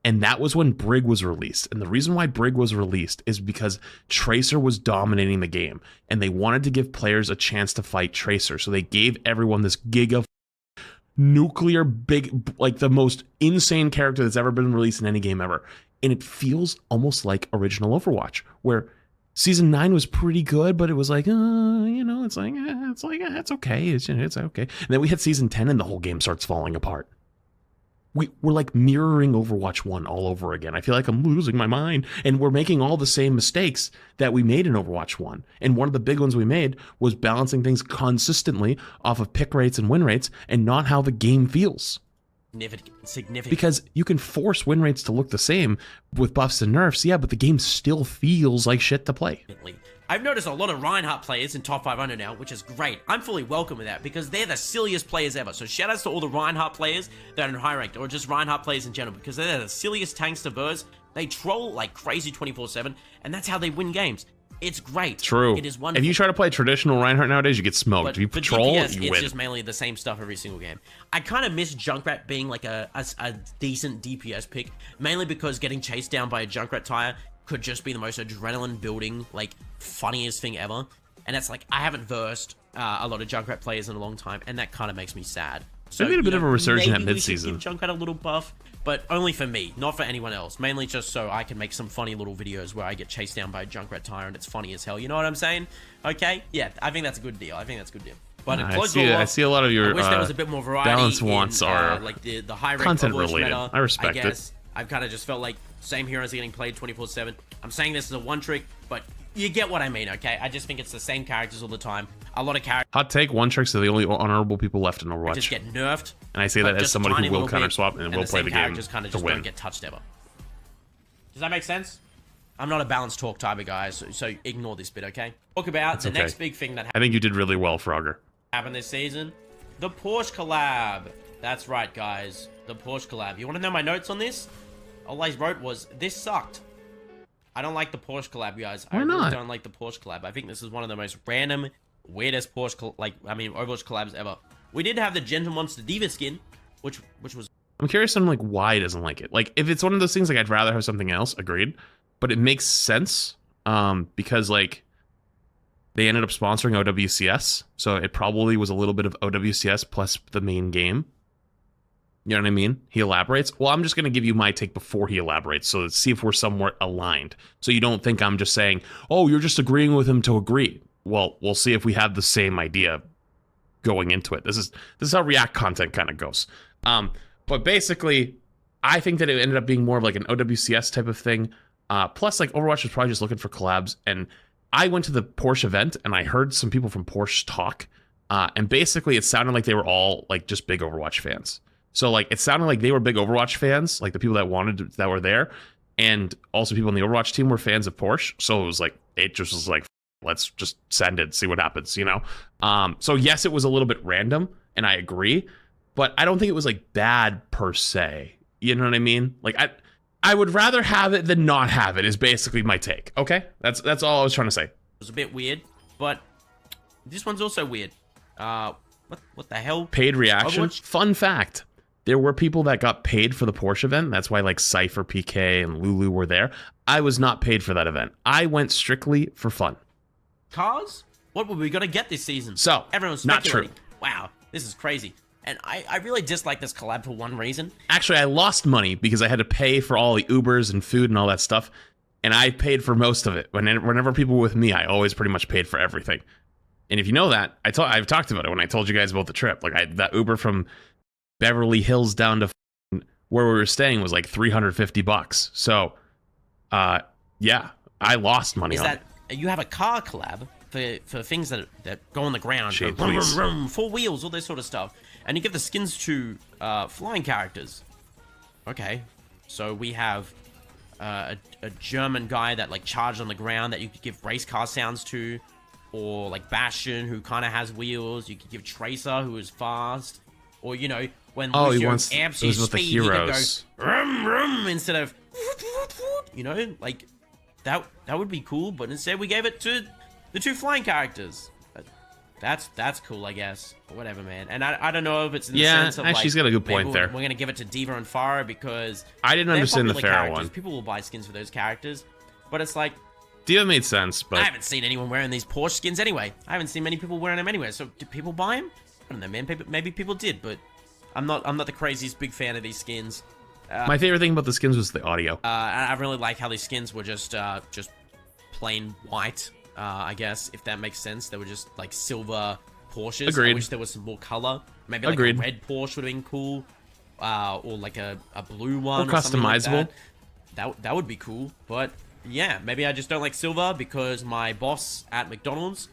and that was when Brig was released. And the reason why Brig was released is because Tracer was dominating the game, and they wanted to give players a chance to fight Tracer. So they gave everyone this giga nuclear big, like the most insane character that's ever been released in any game ever. And it feels almost like original Overwatch, where Season 9 was pretty good, but it was like, it's okay. It's okay. And then we hit Season 10 and the whole game starts falling apart. We're like mirroring Overwatch 1 all over again. I feel like I'm losing my mind. And we're making all the same mistakes that we made in Overwatch 1. And one of the big ones we made was balancing things consistently off of pick rates and win rates and not how the game feels. Significant. Because you can force win rates to look the same with buffs and nerfs, yeah, but the game still feels like shit to play. I've noticed a lot of Reinhardt players in top 500 now, which is great. I'm fully welcome with that because they're the silliest players ever. So shout outs to all the Reinhardt players that are in high ranked or just Reinhardt players in general because they're the silliest tanks to verse. They troll like crazy 24/7 and that's how they win games. It's great. True. It is wonderful. If you try to play traditional Reinhardt nowadays, you get smoked. But if you patrol, DPS, you it's win. just mainly the same stuff every single game. I kind of miss Junkrat being like a decent DPS pick, mainly because getting chased down by a Junkrat tire could just be the most adrenaline building, like, funniest thing ever. And it's like, I haven't versed a lot of Junkrat players in a long time, and that kind of makes me sad. So, they made a bit of a resurgence at maybe mid-season. we should give Junkrat a little buff, but only for me, not for anyone else. Mainly just so I can make some funny little videos where I get chased down by a Junkrat tire and it's funny as hell. You know what I'm saying? Okay? Yeah, I think that's a good deal. But I see a lot of your I wish there was a bit more variety balance in, wants are like the high rank content Overwatch related. meta. I respect it. guess I've kind of just felt like same heroes are getting played 24/7. I'm saying this is a one trick, but you get what I mean, okay? I just think it's the same characters all the time. A lot of characters Hot take, one tricks are the only honorable people left in Overwatch. just get nerfed. And I say that as somebody who will counter swap and will play the game characters kind of to just win. don't get touched ever. Does that make sense? I'm not a balanced talk type of guy, so ignore this bit, okay? Talk about the next big thing that I think you did really well, Frogger. happened this season. The Porsche collab. That's right, guys. The Porsche collab. You want to know my notes on this? All I wrote was, this sucked. I don't like the Porsche collab, guys. Why I not? really don't like the Porsche collab. I think this is one of the most random, weirdest Porsche, Overwatch collabs ever. We did have the Gentle Monster D.Va skin, which was... I'm curious on like why he doesn't like it. Like if it's one of those things like I'd rather have something else, agreed. But it makes sense because like they ended up sponsoring OWCS, so it probably was a little bit of OWCS plus the main game. You know what I mean? He elaborates. Well, I'm just going to give you my take before he elaborates. So let's see if we're somewhat aligned. So you don't think I'm just saying, oh, you're just agreeing with him to agree. Well, we'll see if we have the same idea going into it. This is how React content kind of goes. But basically, I think that it ended up being more of like an OWCS type of thing. Plus, like Overwatch was probably just looking for collabs. And I went to the Porsche event and I heard some people from Porsche talk. And basically, it sounded like they were all like just big Overwatch fans. So like it sounded like they were big Overwatch fans, like the people that were there, and also people on the Overwatch team were fans of Porsche. So it just was like, let's just send it, see what happens, you know? So yes, it was a little bit random, and I agree, but I don't think it was like bad per se. You know what I mean? Like I would rather have it than not have it is basically my take. Okay? That's all I was trying to say. It was a bit weird, but this one's also weird. What the hell? Paid reaction. Overwatch? Fun fact. There were people that got paid for the Porsche event. That's why like Cypher, PK, and Lulu were there. I was not paid for that event. I went strictly for fun. Cars? What were we gonna get this season? So, everyone's not speculating. true. Wow, this is crazy. And I really dislike this collab for one reason. Actually, I lost money because I had to pay for all the Ubers and food and all that stuff. And I paid for most of it. Whenever people were with me, I always pretty much paid for everything. And if you know that, I've talked about it when I told you guys about the trip. Like that Uber from Beverly Hills down to where we were staying was like $350. So, yeah, I lost money on it. You have a car collab for things that go on the ground, Shade, vroom, please. vroom, vroom, 4 wheels, all this sort of stuff, and you give the skins to flying characters. Okay, so we have a German guy that like charged on the ground that you could give race car sounds to, or like Bastion who kind of has wheels. You could give Tracer who is fast, or you know when Lucio amps his speed, he could go rum, rum, instead of you know like that would be cool. But instead we gave it to the 2 flying characters. That's cool, I guess. Whatever, man. And I don't know if it's in the sense of like, she's got a good point there. We're gonna give it to Diva and Farah because I didn't understand the Farah one. People will buy skins for those characters, but it's like Diva made sense, but I haven't seen anyone wearing these Porsche skins anyway. I haven't seen many people wearing them anywhere. So do people buy them? I don't know, man. Maybe people did, but I'm not the craziest big fan of these skins. My favorite thing about the skins was the audio. I really like how these skins were just plain white. I guess if that makes sense, they were just like silver Porsches. Agreed. I wish there was some more color. Maybe like a red Porsche would have been cool, or like a blue one, or customizable. Like that would be cool. But yeah, maybe I just don't like silver because my boss at McDonald's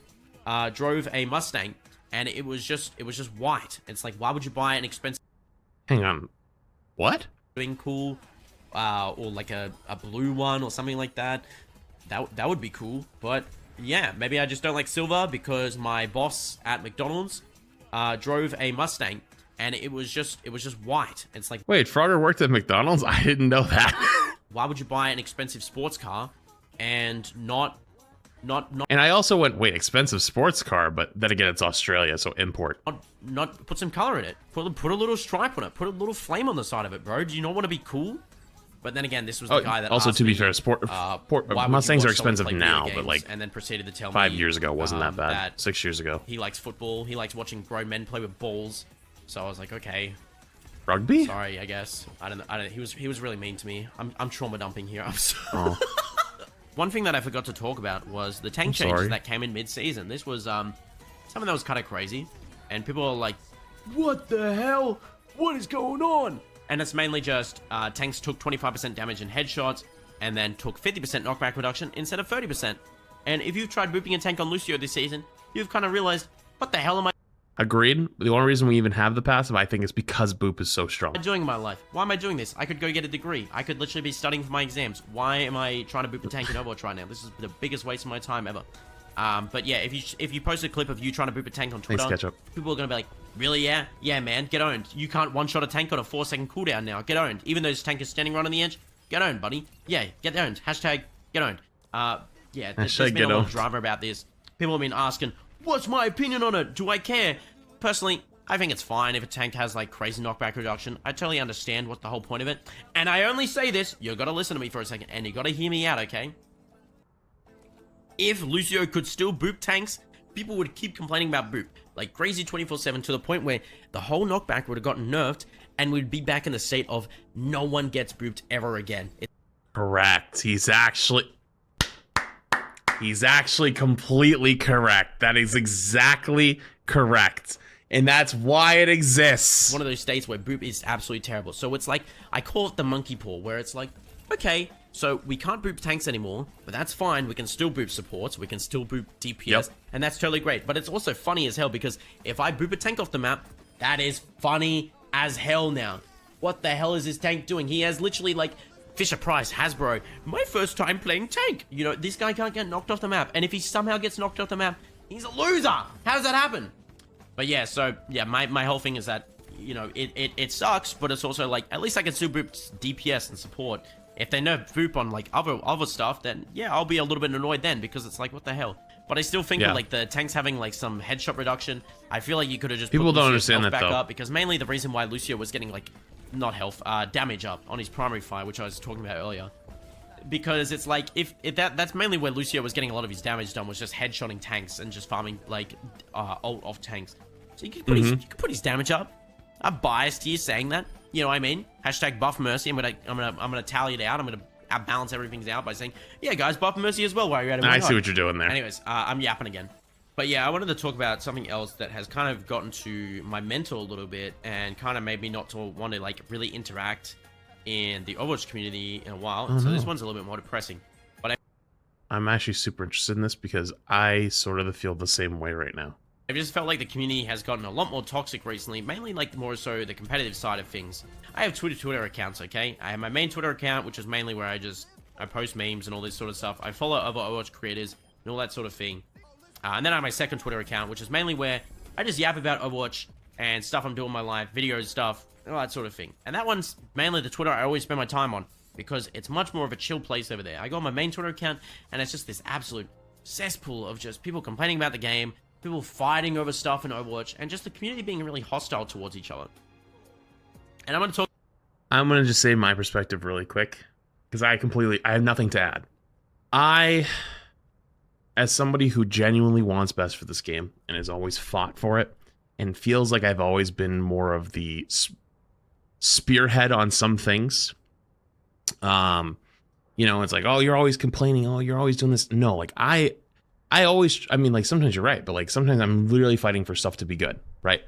drove a Mustang and it was just white. It's like, why would you buy an expensive? Hang on, what? Being cool, or like a blue one or something like that. That would be cool. But yeah, maybe I just don't like silver because my boss at McDonald's drove a Mustang and it was just white. It's like, wait, Frogger worked at McDonald's? I didn't know that. why would you buy an expensive sports car and not? And I also went, wait, expensive sports car, but then again, it's Australia, so import. Not put some color in it. Put a little stripe on it. Put a little flame on the side of it, bro. Do you not want to be cool? But then again, this was the guy that also asked to be me, fair, Mustangs are expensive now, but like and then proceeded to tell 5 me years ago wasn't that bad. that 6 years ago. He likes football. He likes watching grown men play with balls. So I was like, okay, rugby. sorry, I guess. I don't. He was really mean to me. I'm trauma dumping here. I'm sorry. Oh. One thing that I forgot to talk about was the tank changes that came in mid-season. This was something that was kind of crazy, and people are like, "What the hell? What is going on?" And it's mainly just tanks took 25% damage in headshots, and then took 50% knockback reduction instead of 30%. And if you've tried booping a tank on Lucio this season, you've kind of realized, what the hell am I Agreed. The only reason we even have the passive, I think, is because Boop is so strong. doing in my life? Why am I doing this? I could go get a degree. I could literally be studying for my exams. Why am I trying to boop a tank in Overwatch right now? This is the biggest waste of my time ever. But yeah, if you post a clip of you trying to boop a tank on Twitter, Thanks, Ketchup. people are gonna be like, really? Yeah, man, get owned. You can't one-shot a tank on a 4-second cooldown now. Get owned. Even though this tank is standing right on the edge, get owned, buddy. Yeah, get owned. Hashtag get owned. Yeah, there's been a lot of drama about this. People have been asking, what's my opinion on it? Do I care? Personally, I think it's fine if a tank has like crazy knockback reduction. I totally understand what's the whole point of it. And I only say this, you gotta listen to me for a second, and you gotta hear me out, okay? If Lucio could still boop tanks, people would keep complaining about boop like crazy 24/7 to the point where the whole knockback would have gotten nerfed and we'd be back in the state of no one gets booped ever again. Correct. He's actually completely correct. That is exactly correct. And that's why it exists. One of those states where boop is absolutely terrible. So it's like, I call it the monkey paw, where it's like, okay, so we can't boop tanks anymore, but that's fine. We can still boop supports. We can still boop DPS, and that's totally great. But it's also funny as hell, because if I boop a tank off the map, that is funny as hell now. What the hell is this tank doing? He has literally, like, Fisher Price, Hasbro, my first time playing tank. You know, this guy can't get knocked off the map. And if he somehow gets knocked off the map, he's a loser. How does that happen? But yeah, so, yeah, my whole thing is that, you know, it sucks, but it's also like, at least I can still boop DPS and support. If they nerf boop on, like, other stuff, then, yeah, I'll be a little bit annoyed then, because it's like, what the hell? But I still think that, like, the tanks having, like, some headshot reduction, I feel like you could have just People put don't Lucio's understand health that, back though. up, because mainly the reason why Lucio was getting, like, not health, damage up on his primary fire, which I was talking about earlier. Because it's like, if that's mainly where Lucio was getting a lot of his damage done, was just headshotting tanks and just farming, like, ult off tanks. So you could put his damage up. I'm biased here saying that. You know what I mean? Hashtag buff Mercy. I'm gonna tally it out. I'm gonna balance everything out by saying, yeah, guys, buff Mercy as well while you're at it. I see what you're doing there. Anyways, I'm yapping again. But yeah, I wanted to talk about something else that has kind of gotten to my mental a little bit and kind of made me not to want to, like, really interact in the Overwatch community in a while. So this one's a little bit more depressing. But I'm actually super interested in this because I sort of feel the same way right now. I just felt like the community has gotten a lot more toxic recently, mainly, like, more so the competitive side of things. I have Twitter accounts, okay? I have my main Twitter account, which is mainly where I post memes and all this sort of stuff. I follow other Overwatch creators and all that sort of thing. And then I have my second Twitter account, which is mainly where I just yap about Overwatch and stuff I'm doing in my life, videos, stuff, and all that sort of thing. And that one's mainly the Twitter I always spend my time on, because it's much more of a chill place over there. I go on my main Twitter account, and it's just this absolute cesspool of just people complaining about the game, people fighting over stuff in Overwatch, and just the community being really hostile towards each other. And I'm going to just say my perspective really quick, because I have nothing to add. As somebody who genuinely wants best for this game and has always fought for it, and feels like I've always been more of the spearhead on some things, you know, it's like, oh, you're always complaining, oh, you're always doing this. No, like, I mean, like, sometimes you're right, but, like, sometimes I'm literally fighting for stuff to be good, right?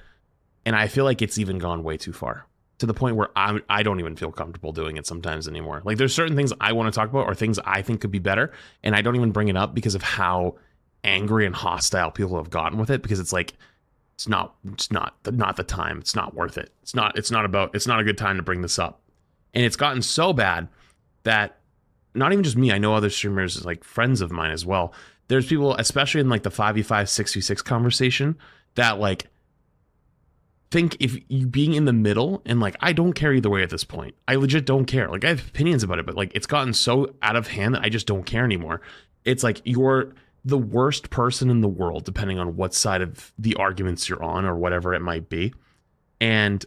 And I feel like it's even gone way too far, to the point where I don't even feel comfortable doing it sometimes anymore. Like, there's certain things I want to talk about or things I think could be better, and I don't even bring it up because of how angry and hostile people have gotten with it, because it's like, it's not the time. It's not worth it. It's not a good time to bring this up. And it's gotten so bad that not even just me, I know other streamers, like friends of mine as well. There's people, especially in, like, the 5v5, 6v6 conversation, that, like, think if you being in the middle, and, like, I don't care either way at this point. I legit don't care. Like, I have opinions about it, but, like, it's gotten so out of hand that I just don't care anymore. It's like, you're the worst person in the world, depending on what side of the arguments you're on or whatever it might be. And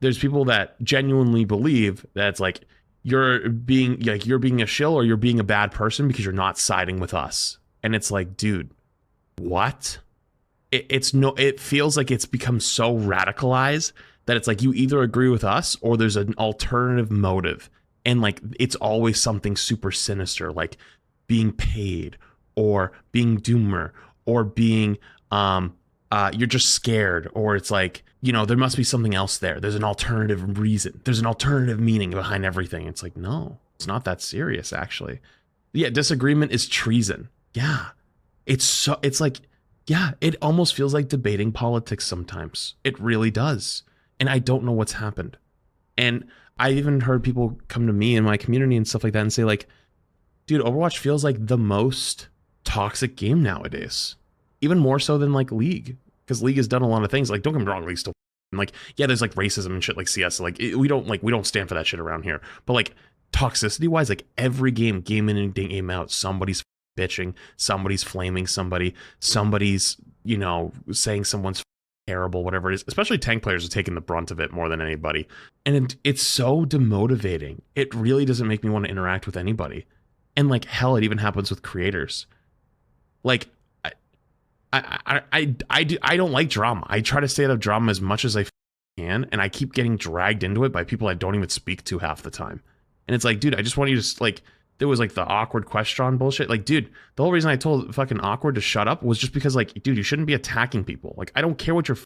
there's people that genuinely believe that it's like, you're being a shill, or you're being a bad person because you're not siding with us. And it's like, dude, what? It feels like it's become so radicalized that it's like, you either agree with us or there's an alternative motive. And, like, it's always something super sinister, like being paid, or being doomer, or being you're just scared, or it's like, you know, there must be something else there. There's an alternative reason. There's an alternative meaning behind everything. It's like, no, it's not that serious, actually. Yeah, disagreement is treason. Yeah. It's like, yeah, it almost feels like debating politics sometimes. It really does. And I don't know what's happened. And I even heard people come to me in my community and stuff like that and say, like, dude, Overwatch feels like the most toxic game nowadays. Even more so than, like, League. Because League has done a lot of things. Like, don't get me wrong, League's still, like, yeah, there's, like, racism and shit like CS. Like, we don't stand for that shit around here. But, like, toxicity wise, like, every game in and game out, somebody's bitching, somebody's flaming somebody's, you know, saying someone's terrible, whatever it is. Especially tank players are taking the brunt of it more than anybody. And it's so demotivating. It really doesn't make me want to interact with anybody. And, like, hell, it even happens with creators. Like, I don't like drama. I try to stay out of drama as much as I can, and I keep getting dragged into it by people I don't even speak to half the time. And it's like, dude, I just want you to like, there was like the awkward question bullshit. Like, dude, the whole reason I told fucking awkward to shut up was just because like, dude, you shouldn't be attacking people. Like, I don't care what your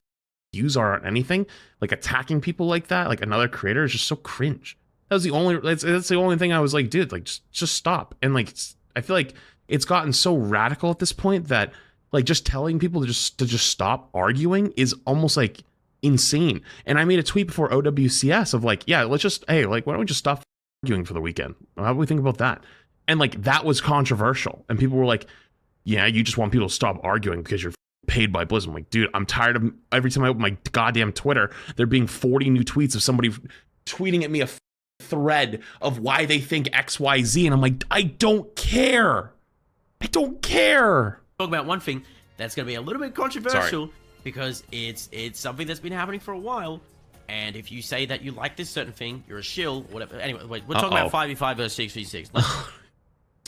views are on anything. Like attacking people like that, like another creator, is just so cringe. That was the only, that's the only thing I was like, dude, like just stop. And like, I feel like it's gotten so radical at this point that like just telling people to just stop arguing is almost like insane. And I made a tweet before OWCS of like, yeah, let's just, hey, like, why don't we just stop arguing for the weekend? How do we think about that? And like, that was controversial. And people were like, yeah, you just want people to stop arguing because you're paid by Blizzard. I'm like, dude, I'm tired of every time I open my goddamn Twitter, there being 40 new tweets of somebody tweeting at me a thread of why they think XYZ. And I'm like, I don't care. I don't care. Talk about one thing that's going to be a little bit controversial because it's something that's been happening for a while. And if you say that you like this certain thing, you're a shill, whatever. Anyway, we're talking about 5v5 versus 6v6. Let's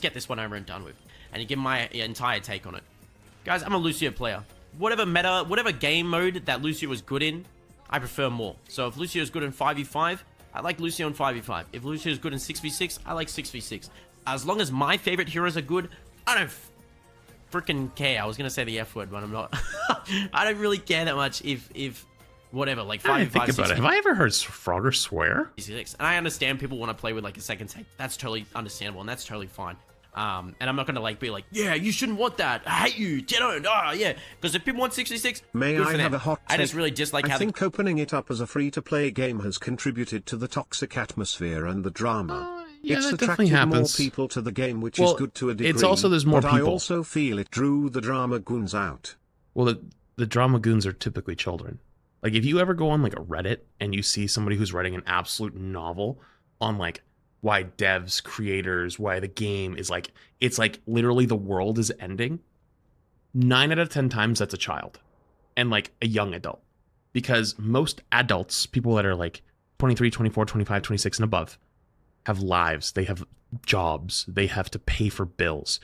get this one over and done with. And you give my entire take on it. Guys, I'm a Lucio player. Whatever game mode that Lucio is good in, I prefer more. So if Lucio is good in 5v5, I like Lucio in 5v5. If Lucio is good in 6v6, I like 6v6. As long as my favorite heroes are good, I don't freaking care. I was gonna say the F word, but I'm not. I don't really care that much if whatever, like 5v5. Think about it. Have I ever heard Frogger swear? And I understand people want to play with like a second take. That's totally understandable, and that's totally fine. And I'm not gonna like be like, yeah, you shouldn't want that. I hate you. Don't. Oh yeah. Because if people want 66, may I have a hot take? I just really dislike. I think opening it up as a free-to-play game has contributed to the toxic atmosphere and the drama. Yeah, it's that definitely attracted more happens. people to the game, which is good to a degree. It's also there's more but people. I also feel it drew the drama goons out. Well, the drama goons are typically children. Like if you ever go on like a Reddit and you see somebody who's writing an absolute novel on like why devs, creators, why the game is like, it's like literally the world is ending, 9 out of 10 times that's a child and like a young adult. Because most adults, people that are like 23, 24, 25, 26 and above, have lives, they have jobs, they have to pay for bills.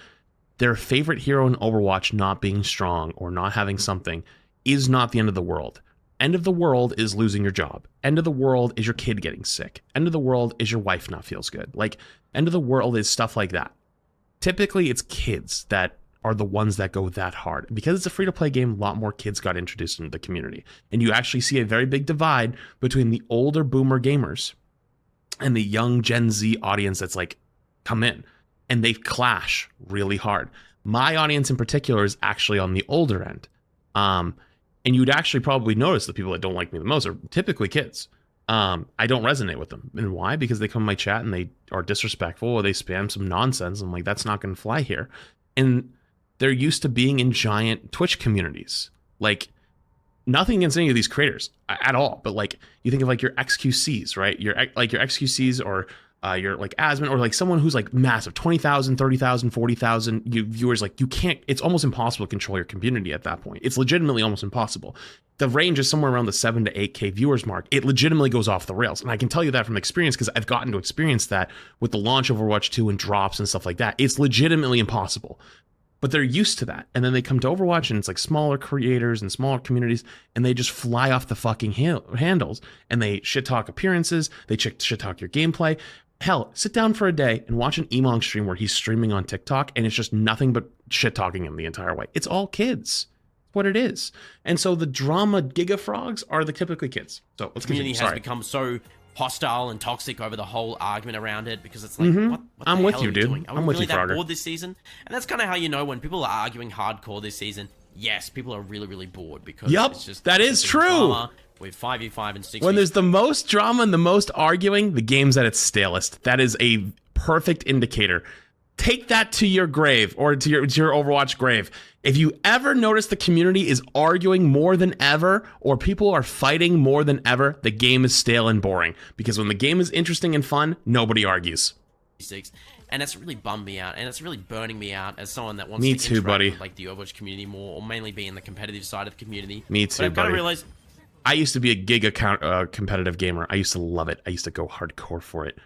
Their favorite hero in Overwatch not being strong or not having something is not the end of the world. End of the world is losing your job. End of the world is your kid getting sick. End of the world is your wife not feels good. Like, end of the world is stuff like that. Typically, it's kids that are the ones that go that hard. Because it's a free-to-play game, a lot more kids got introduced into the community. And you actually see a very big divide between the older boomer gamers and the young Gen Z audience that's like, come in. And they clash really hard. My audience in particular is actually on the older end. And you'd actually probably notice the people that don't like me the most are typically kids. I don't resonate with them. And why? Because they come in my chat and they are disrespectful or they spam some nonsense. I'm like, that's not going to fly here. And they're used to being in giant Twitch communities. Like, nothing against any of these creators at all. But like, you think of like your XQCs, right? Your XQCs or your like Asmon or like someone who's like massive, 20,000, 30,000, 40,000 viewers. Like you can't, it's almost impossible to control your community at that point. It's legitimately almost impossible. The range is somewhere around the 7 to 8K viewers mark. It legitimately goes off the rails. And I can tell you that from experience because I've gotten to experience that with the launch of Overwatch 2 and drops and stuff like that. It's legitimately impossible. But they're used to that. And then they come to Overwatch and it's like smaller creators and smaller communities and they just fly off the fucking handles and they shit talk appearances. They shit talk your gameplay. Hell, sit down for a day and watch an Emong stream where he's streaming on TikTok and it's just nothing but shit talking him the entire way. It's all kids. What it is. And so the drama gigafrogs are the typically kids. So let's continue. The community has become so hostile and toxic over the whole argument around it because it's like, what I'm the with hell you, are we dude. doing? Are I'm we with really you, that Frogger. bored this season? And that's kind of how you know when people are arguing hardcore this season. Yes, people are really, really bored because it's just that is true. Drama with 5v5 and 6v6. When there's the most drama and the most arguing, the game's at its stalest. That is a perfect indicator. Take that to your grave or to your Overwatch grave. If you ever notice the community is arguing more than ever or people are fighting more than ever, the game is stale and boring. Because when the game is interesting and fun, nobody argues. And it's really bummed me out, and it's really burning me out as someone that wants Me to too, interact buddy. with like the Overwatch community more, or mainly be in the competitive side of the community. Me too, but I've got to buddy. realize I used to be a competitive gamer. I used to love it. I used to go hardcore for it.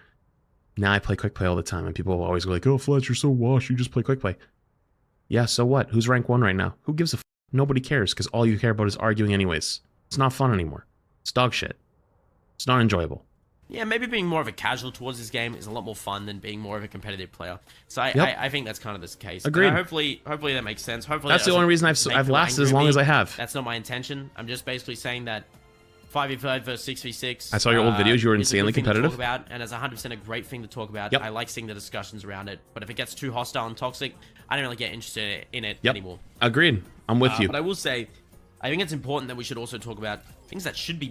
Now I play quick play all the time, and people will always go like, "Oh, Fletch, you're so washed. You just play quick play." Yeah, so what? Who's rank 1 right now? Who gives a f? Nobody cares, because all you care about is arguing anyways. It's not fun anymore. It's dog shit. It's not enjoyable. Yeah, maybe being more of a casual towards this game is a lot more fun than being more of a competitive player. So I think that's kind of this case. Agreed. Hopefully that makes sense. Hopefully That's the only reason I've lasted as long as I have. That's not my intention. I'm just basically saying that 5v5 versus 6v6. I saw your old videos. You were insanely competitive. Talk about, and it's 100% a great thing to talk about. Yep. I like seeing the discussions around it. But if it gets too hostile and toxic, I don't really get interested in it Yep. anymore. Agreed. I'm with you. But I will say, I think it's important that we should also talk about things that should be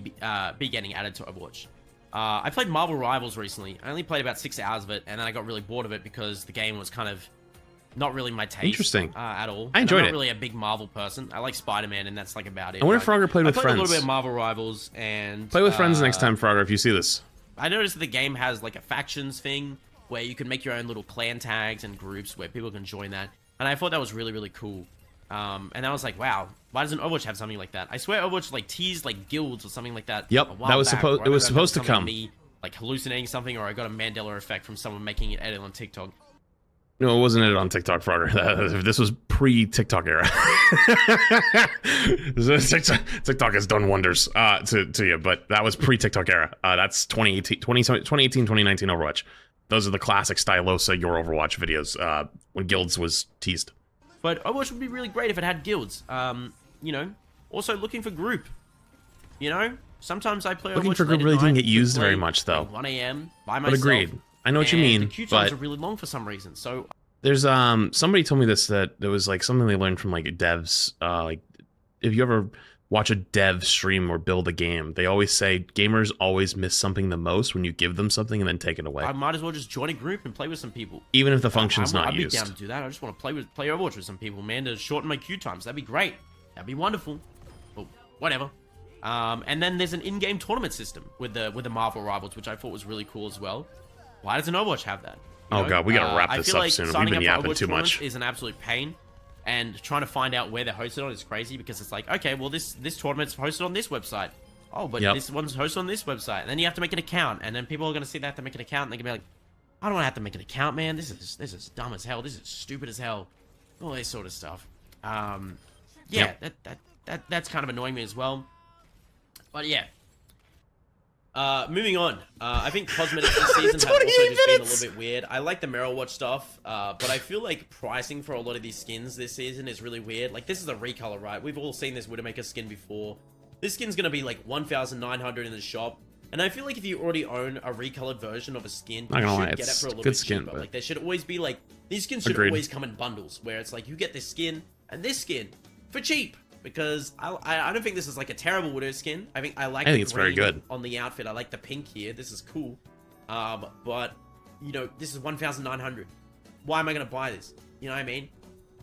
getting added to Overwatch. I played Marvel Rivals recently. I only played about 6 hours of it, and then I got really bored of it because the game was kind of not really my taste. Interesting. At all. I enjoyed I'm it. not really a big Marvel person. I like Spider-Man, and that's like about it. I wonder if Frogger played with I played friends. a little bit of Marvel Rivals, and Play with friends next time, Frogger, if you see this. I noticed that the game has like a factions thing where you can make your own little clan tags and groups where people can join that, and I thought that was really, really cool. And I was like, wow, why doesn't Overwatch have something like that? I swear Overwatch like teased like guilds or something like that. Yep, a while that was back, supposed. or It was I don't know if supposed to something come. Me, like hallucinating something, or I got a Mandela effect from someone making it edit on TikTok. No, it wasn't it on TikTok, Frogger. This was pre-TikTok era. TikTok has done wonders to you, but that was pre-TikTok era. That's 2019, 2019 Overwatch. Those are the classic Stylosa Your Overwatch videos when Guilds was teased. But Overwatch would be really great if it had guilds. You know, also looking for group. You know, sometimes I play Looking Overwatch for group late at really didn't night, get used play very much, though. Like 1 a.m. by But myself. agreed. I know what you and mean, the queue times but are really long for some reason. So there's somebody told me this, that there was like something they learned from like devs. Like if you ever watch a dev stream or build a game, they always say gamers always miss something the most when you give them something and then take it away. I might as well just join a group and play with some people. Even if the function's not I'd used. be down to do that. I just want to play Overwatch with some people, man, to shorten my queue times. That'd be great. That'd be wonderful. But whatever. And then there's an in-game tournament system with the Marvel Rivals, which I thought was really cool as well. Why doesn't Overwatch have that? You know? God, we gotta wrap I this feel up like soon. We've signing been up for yapping Overwatch too much. tournaments is an absolute pain, and trying to find out where they're hosted on is crazy because it's like, okay, well this tournament's hosted on this website. Oh, but this one's hosted on this website, and then you have to make an account, and then people are gonna see they have to make an account, and they're gonna be like, I don't want to have to make an account, man. This is dumb as hell. This is stupid as hell. All this sort of stuff. Yeah, that's kind of annoying me as well. But yeah. Moving on. I think Cosmetic this season have also just been a little bit weird. I like the Mirror Watch stuff, but I feel like pricing for a lot of these skins this season is really weird. Like, this is a recolor, right? We've all seen this Widowmaker skin before. This skin's gonna be like 1,900 in the shop. And I feel like if you already own a recolored version of a skin, you should get it for a little bit cheaper. Like, there should always be like, these skins should always come in bundles, where it's like, you get this skin and this skin for cheap. Because I don't think this is like a terrible Widow skin. I think it's very good on the outfit. I like the pink here. This is cool. But you know, this is 1,900. Why am I gonna buy this? You know what I mean?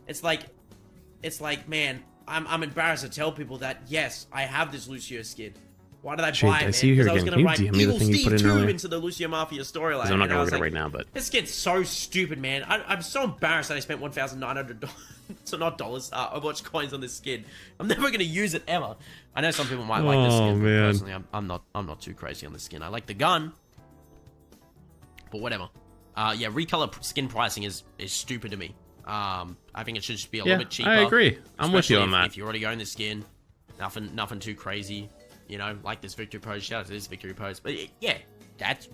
It's like, man, I'm embarrassed to tell people that yes, I have this Lucio skin. Why did I buy it? I see you here again. Can you DM me the thing you put in earlier? Into the Lucio Mafia storyline. I'm not gonna look at it right now, but this skin's so stupid, man. I'm so embarrassed that I spent $1,900. So not dollars, Overwatch coins on this skin. I'm never gonna use it ever. I know some people might like this skin, but personally, I'm not too crazy on the skin. I like the gun, but whatever. Yeah, recolor skin pricing is stupid to me. I think it should just be a little bit cheaper. I agree. I'm with you on that. If you already own the skin, nothing too crazy. You know, like this victory pose. Shout out to this victory pose. But yeah, that's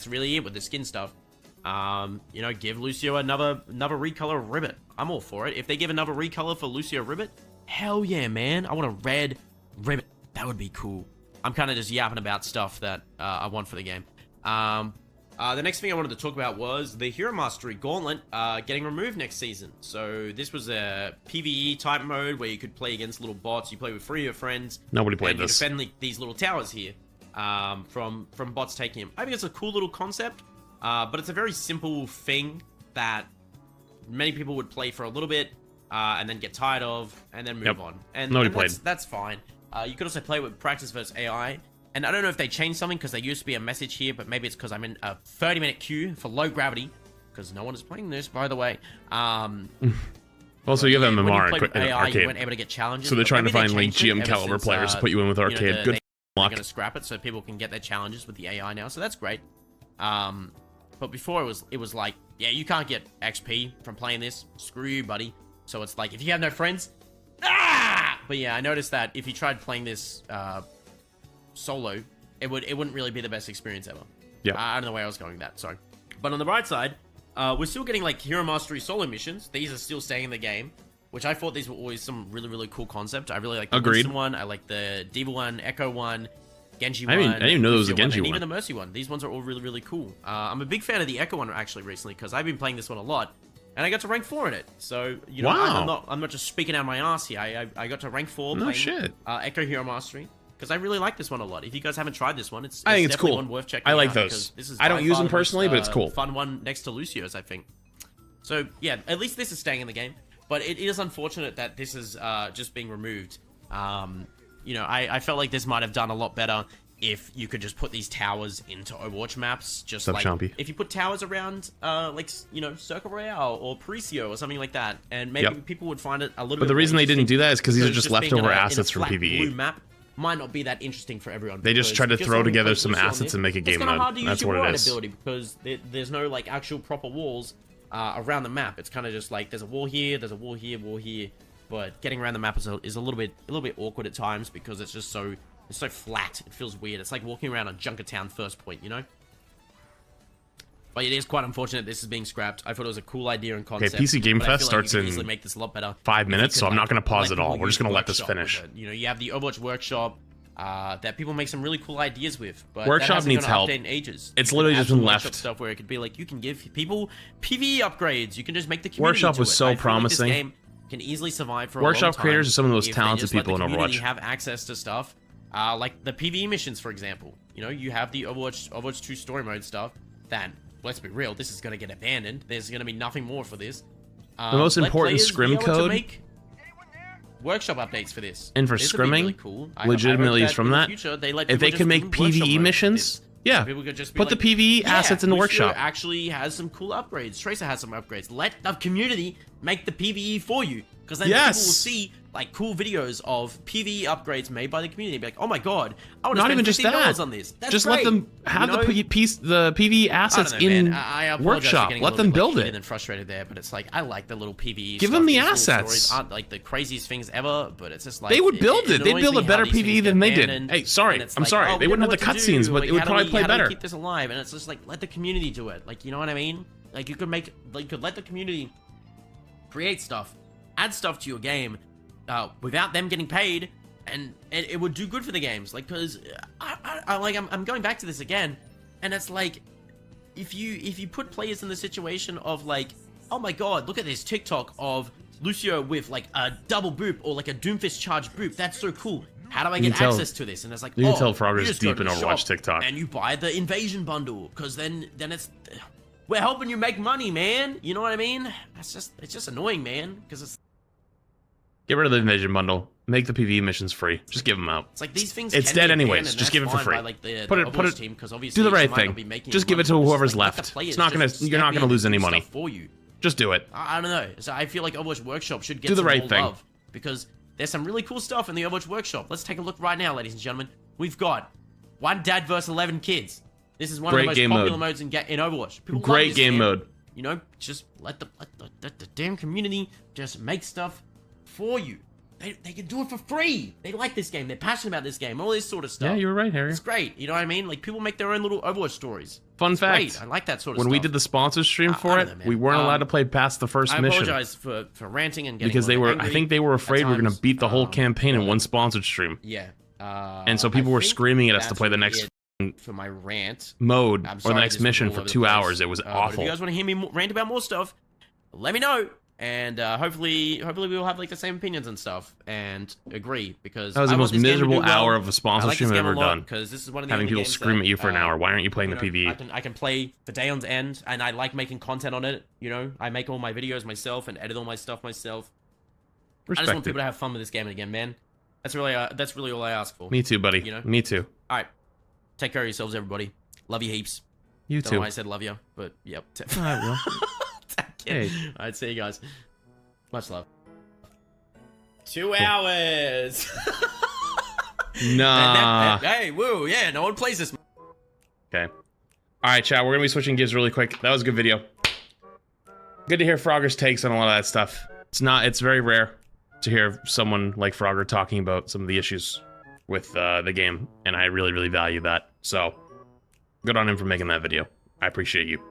really it with the skin stuff. You know, give Lucio another recolor ribbit. I'm all for it. If they give another recolor for Lucio ribbit, hell yeah, man. I want a red ribbit. That would be cool. I'm kind of just yapping about stuff that I want for the game. The next thing I wanted to talk about was the Hero Mastery Gauntlet getting removed next season. So this was a PVE type mode where you could play against little bots. You play with 3 of your friends. Nobody played this. You defend these little towers here from bots taking them. I think it's a cool little concept. But it's a very simple thing that many people would play for a little bit and then get tired of and then move on. And that's fine. You could also play with practice versus AI. And I don't know if they changed something because there used to be a message here, but maybe it's because I'm in a 30-minute queue for low gravity because no one is playing this, by the way. Also, you have MMR in AI, arcade. You weren't able to get challenges. So they're trying to find like GM caliber players to put you in with arcade. Good luck. They're going to scrap it so people can get their challenges with the AI now. So that's great. But before it was like, yeah, you can't get XP from playing this. Screw you, buddy. So it's like, if you have no friends, But yeah, I noticed that if you tried playing this solo, it wouldn't really be the best experience ever. Yeah. I don't know where I was going with that. Sorry. But on the bright side, we're still getting like Hero Mastery solo missions. These are still staying in the game, which I thought these were always some really cool concept. I really like the Winston one. I like the Diva one, Echo one, Genji one. I didn't even know there was a Genji one. one. And even the Mercy one. These ones are all really cool. I'm a big fan of the Echo one actually recently because I've been playing this one a lot, and I got to rank 4 in it. So you know, wow. I'm not just speaking out my ass here. I got to rank 4 playing Echo Hero Mastery. Because I really like this one a lot. If you guys haven't tried this one, I think it's cool. One worth checking I like out those. This is I don't use them personally, but it's cool. Fun one next to Lucio's, I think. So yeah, at least this is staying in the game. But it is unfortunate that this is just being removed. You know, I felt like this might have done a lot better if you could just put these towers into Overwatch maps. Just like if you put towers around, like, you know, Circle Royale or Precio or something like that, and maybe people would find it a little bit. But the reason they didn't do that is because these are just leftover assets from PVE. Blue map might not be that interesting for everyone. They just tried to throw together some assets and make a game mode. That's what it is. Because there's no like actual proper walls around the map. It's kind of just like there's a wall here, there's a wall here, wall here. But getting around the map is a little bit awkward at times because it's just so flat. It feels weird. It's like walking around on Junkertown first point, you know. But it is quite unfortunate this is being scrapped. I thought it was a cool idea and concept. Okay, PC Game Fest starts in make this a lot better 5 minutes, so I'm not going to pause it all. We're just going to let this finish. You know, you have the Overwatch Workshop that people make some really cool ideas with. But Workshop needs help. In ages. It's literally just been left. Stuff where it could be like you can give people PVE upgrades. You can just make the community Workshop was so promising. This game can easily survive for a Workshop long time creators are some of the most talented people in Overwatch. Have access to stuff like the PVE missions, for example. You know, you have the Overwatch 2 story mode stuff that. Let's be real, this is going to get abandoned. There's going to be nothing more for this. The most important scrim code make workshop updates for this. And for scrimming, really cool. Legitimately is from that. If they can make PvE missions, yeah, put the PvE assets in the workshop. Actually has some cool upgrades. Tracer has some upgrades. Let the community make the PvE for you. Because then people will see like cool videos of PvE upgrades made by the community. Be like, oh my god, I want to spend $50 on this. That's just great. Let them have the PvE assets in workshop. Let them build it. And then frustrated there, but it's like I like the little PvE. Give them the assets. Aren't like the craziest things ever, but it's just like they would build it. They'd build a better PvE than they did. Hey, sorry, I'm sorry. They wouldn't have the cutscenes, but it would probably play better. Keep this alive, and it's just like let the community do it. Like you know what I mean? Like you could let the community create stuff. Add stuff to your game without them getting paid, and it would do good for the games. Like, because I'm going back to this again, and it's like if you put players in the situation of like, oh my god, look at this TikTok of Lucio with like a double boop or like a Doomfist charge boop. That's so cool. How do I get access to this? And it's like, you can tell Frogger's deep in Overwatch TikTok, and you buy the invasion bundle because then it's. We're helping you make money, man. You know what I mean? It's just annoying, man. Because it's get rid of the invasion bundle. Make the PvE missions free. Just give them out. It's like these things. It's dead anyways. Just give it for free. Like put it. Team, do the right thing. Just give it to whoever's left. It's not gonna. You're not gonna lose any money. For you. Just do it. I don't know. So I feel like Overwatch Workshop should get do the right thing. Love because there's some really cool stuff in the Overwatch Workshop. Let's take a look right now, ladies and gentlemen. We've got one dad versus 11 kids. This is one of the most popular modes in Overwatch. People Great love this game mode. You know, just let the damn community just make stuff for you. They can do it for free. They like this game. They're passionate about this game. All this sort of stuff. Yeah, you're right, Harry. It's great. You know what I mean? Like, people make their own little Overwatch stories. Fun fact. Great. I like that sort of stuff. When we did the sponsor stream for it, we weren't allowed to play past the first mission. I apologize for ranting and getting because they were. I think they were afraid we were going to beat the whole campaign in one sponsored stream. Yeah. And so people were screaming at us to play the next for my rant mode or the next mission for 2 hours. It was awful. If you guys want to hear me rant about more stuff, let me know. And hopefully we'll have like the same opinions and stuff and agree because that was the most miserable hour of a sponsor stream I've ever done. Because this is one of the having people scream at you for an hour. Why aren't you playing the PvE? I can play for day on end, and I like making content on it. You know, I make all my videos myself and edit all my stuff myself. I just want people to have fun with this game again, man. That's really all I ask for. Me too, buddy. You know? Me too. All right, take care of yourselves, everybody. Love you heaps. You Don't too. know why I said love you, but yep. I will. Hey. All right, see you guys. Much love. 2 hours. Nah. Hey, woo, yeah, no one plays this. Okay. All right, chat. We're gonna be switching gears really quick. That was a good video. Good to hear Frogger's takes on a lot of that stuff. It's very rare to hear someone like Frogger talking about some of the issues with the game, and I really, really value that. So, good on him for making that video. I appreciate you.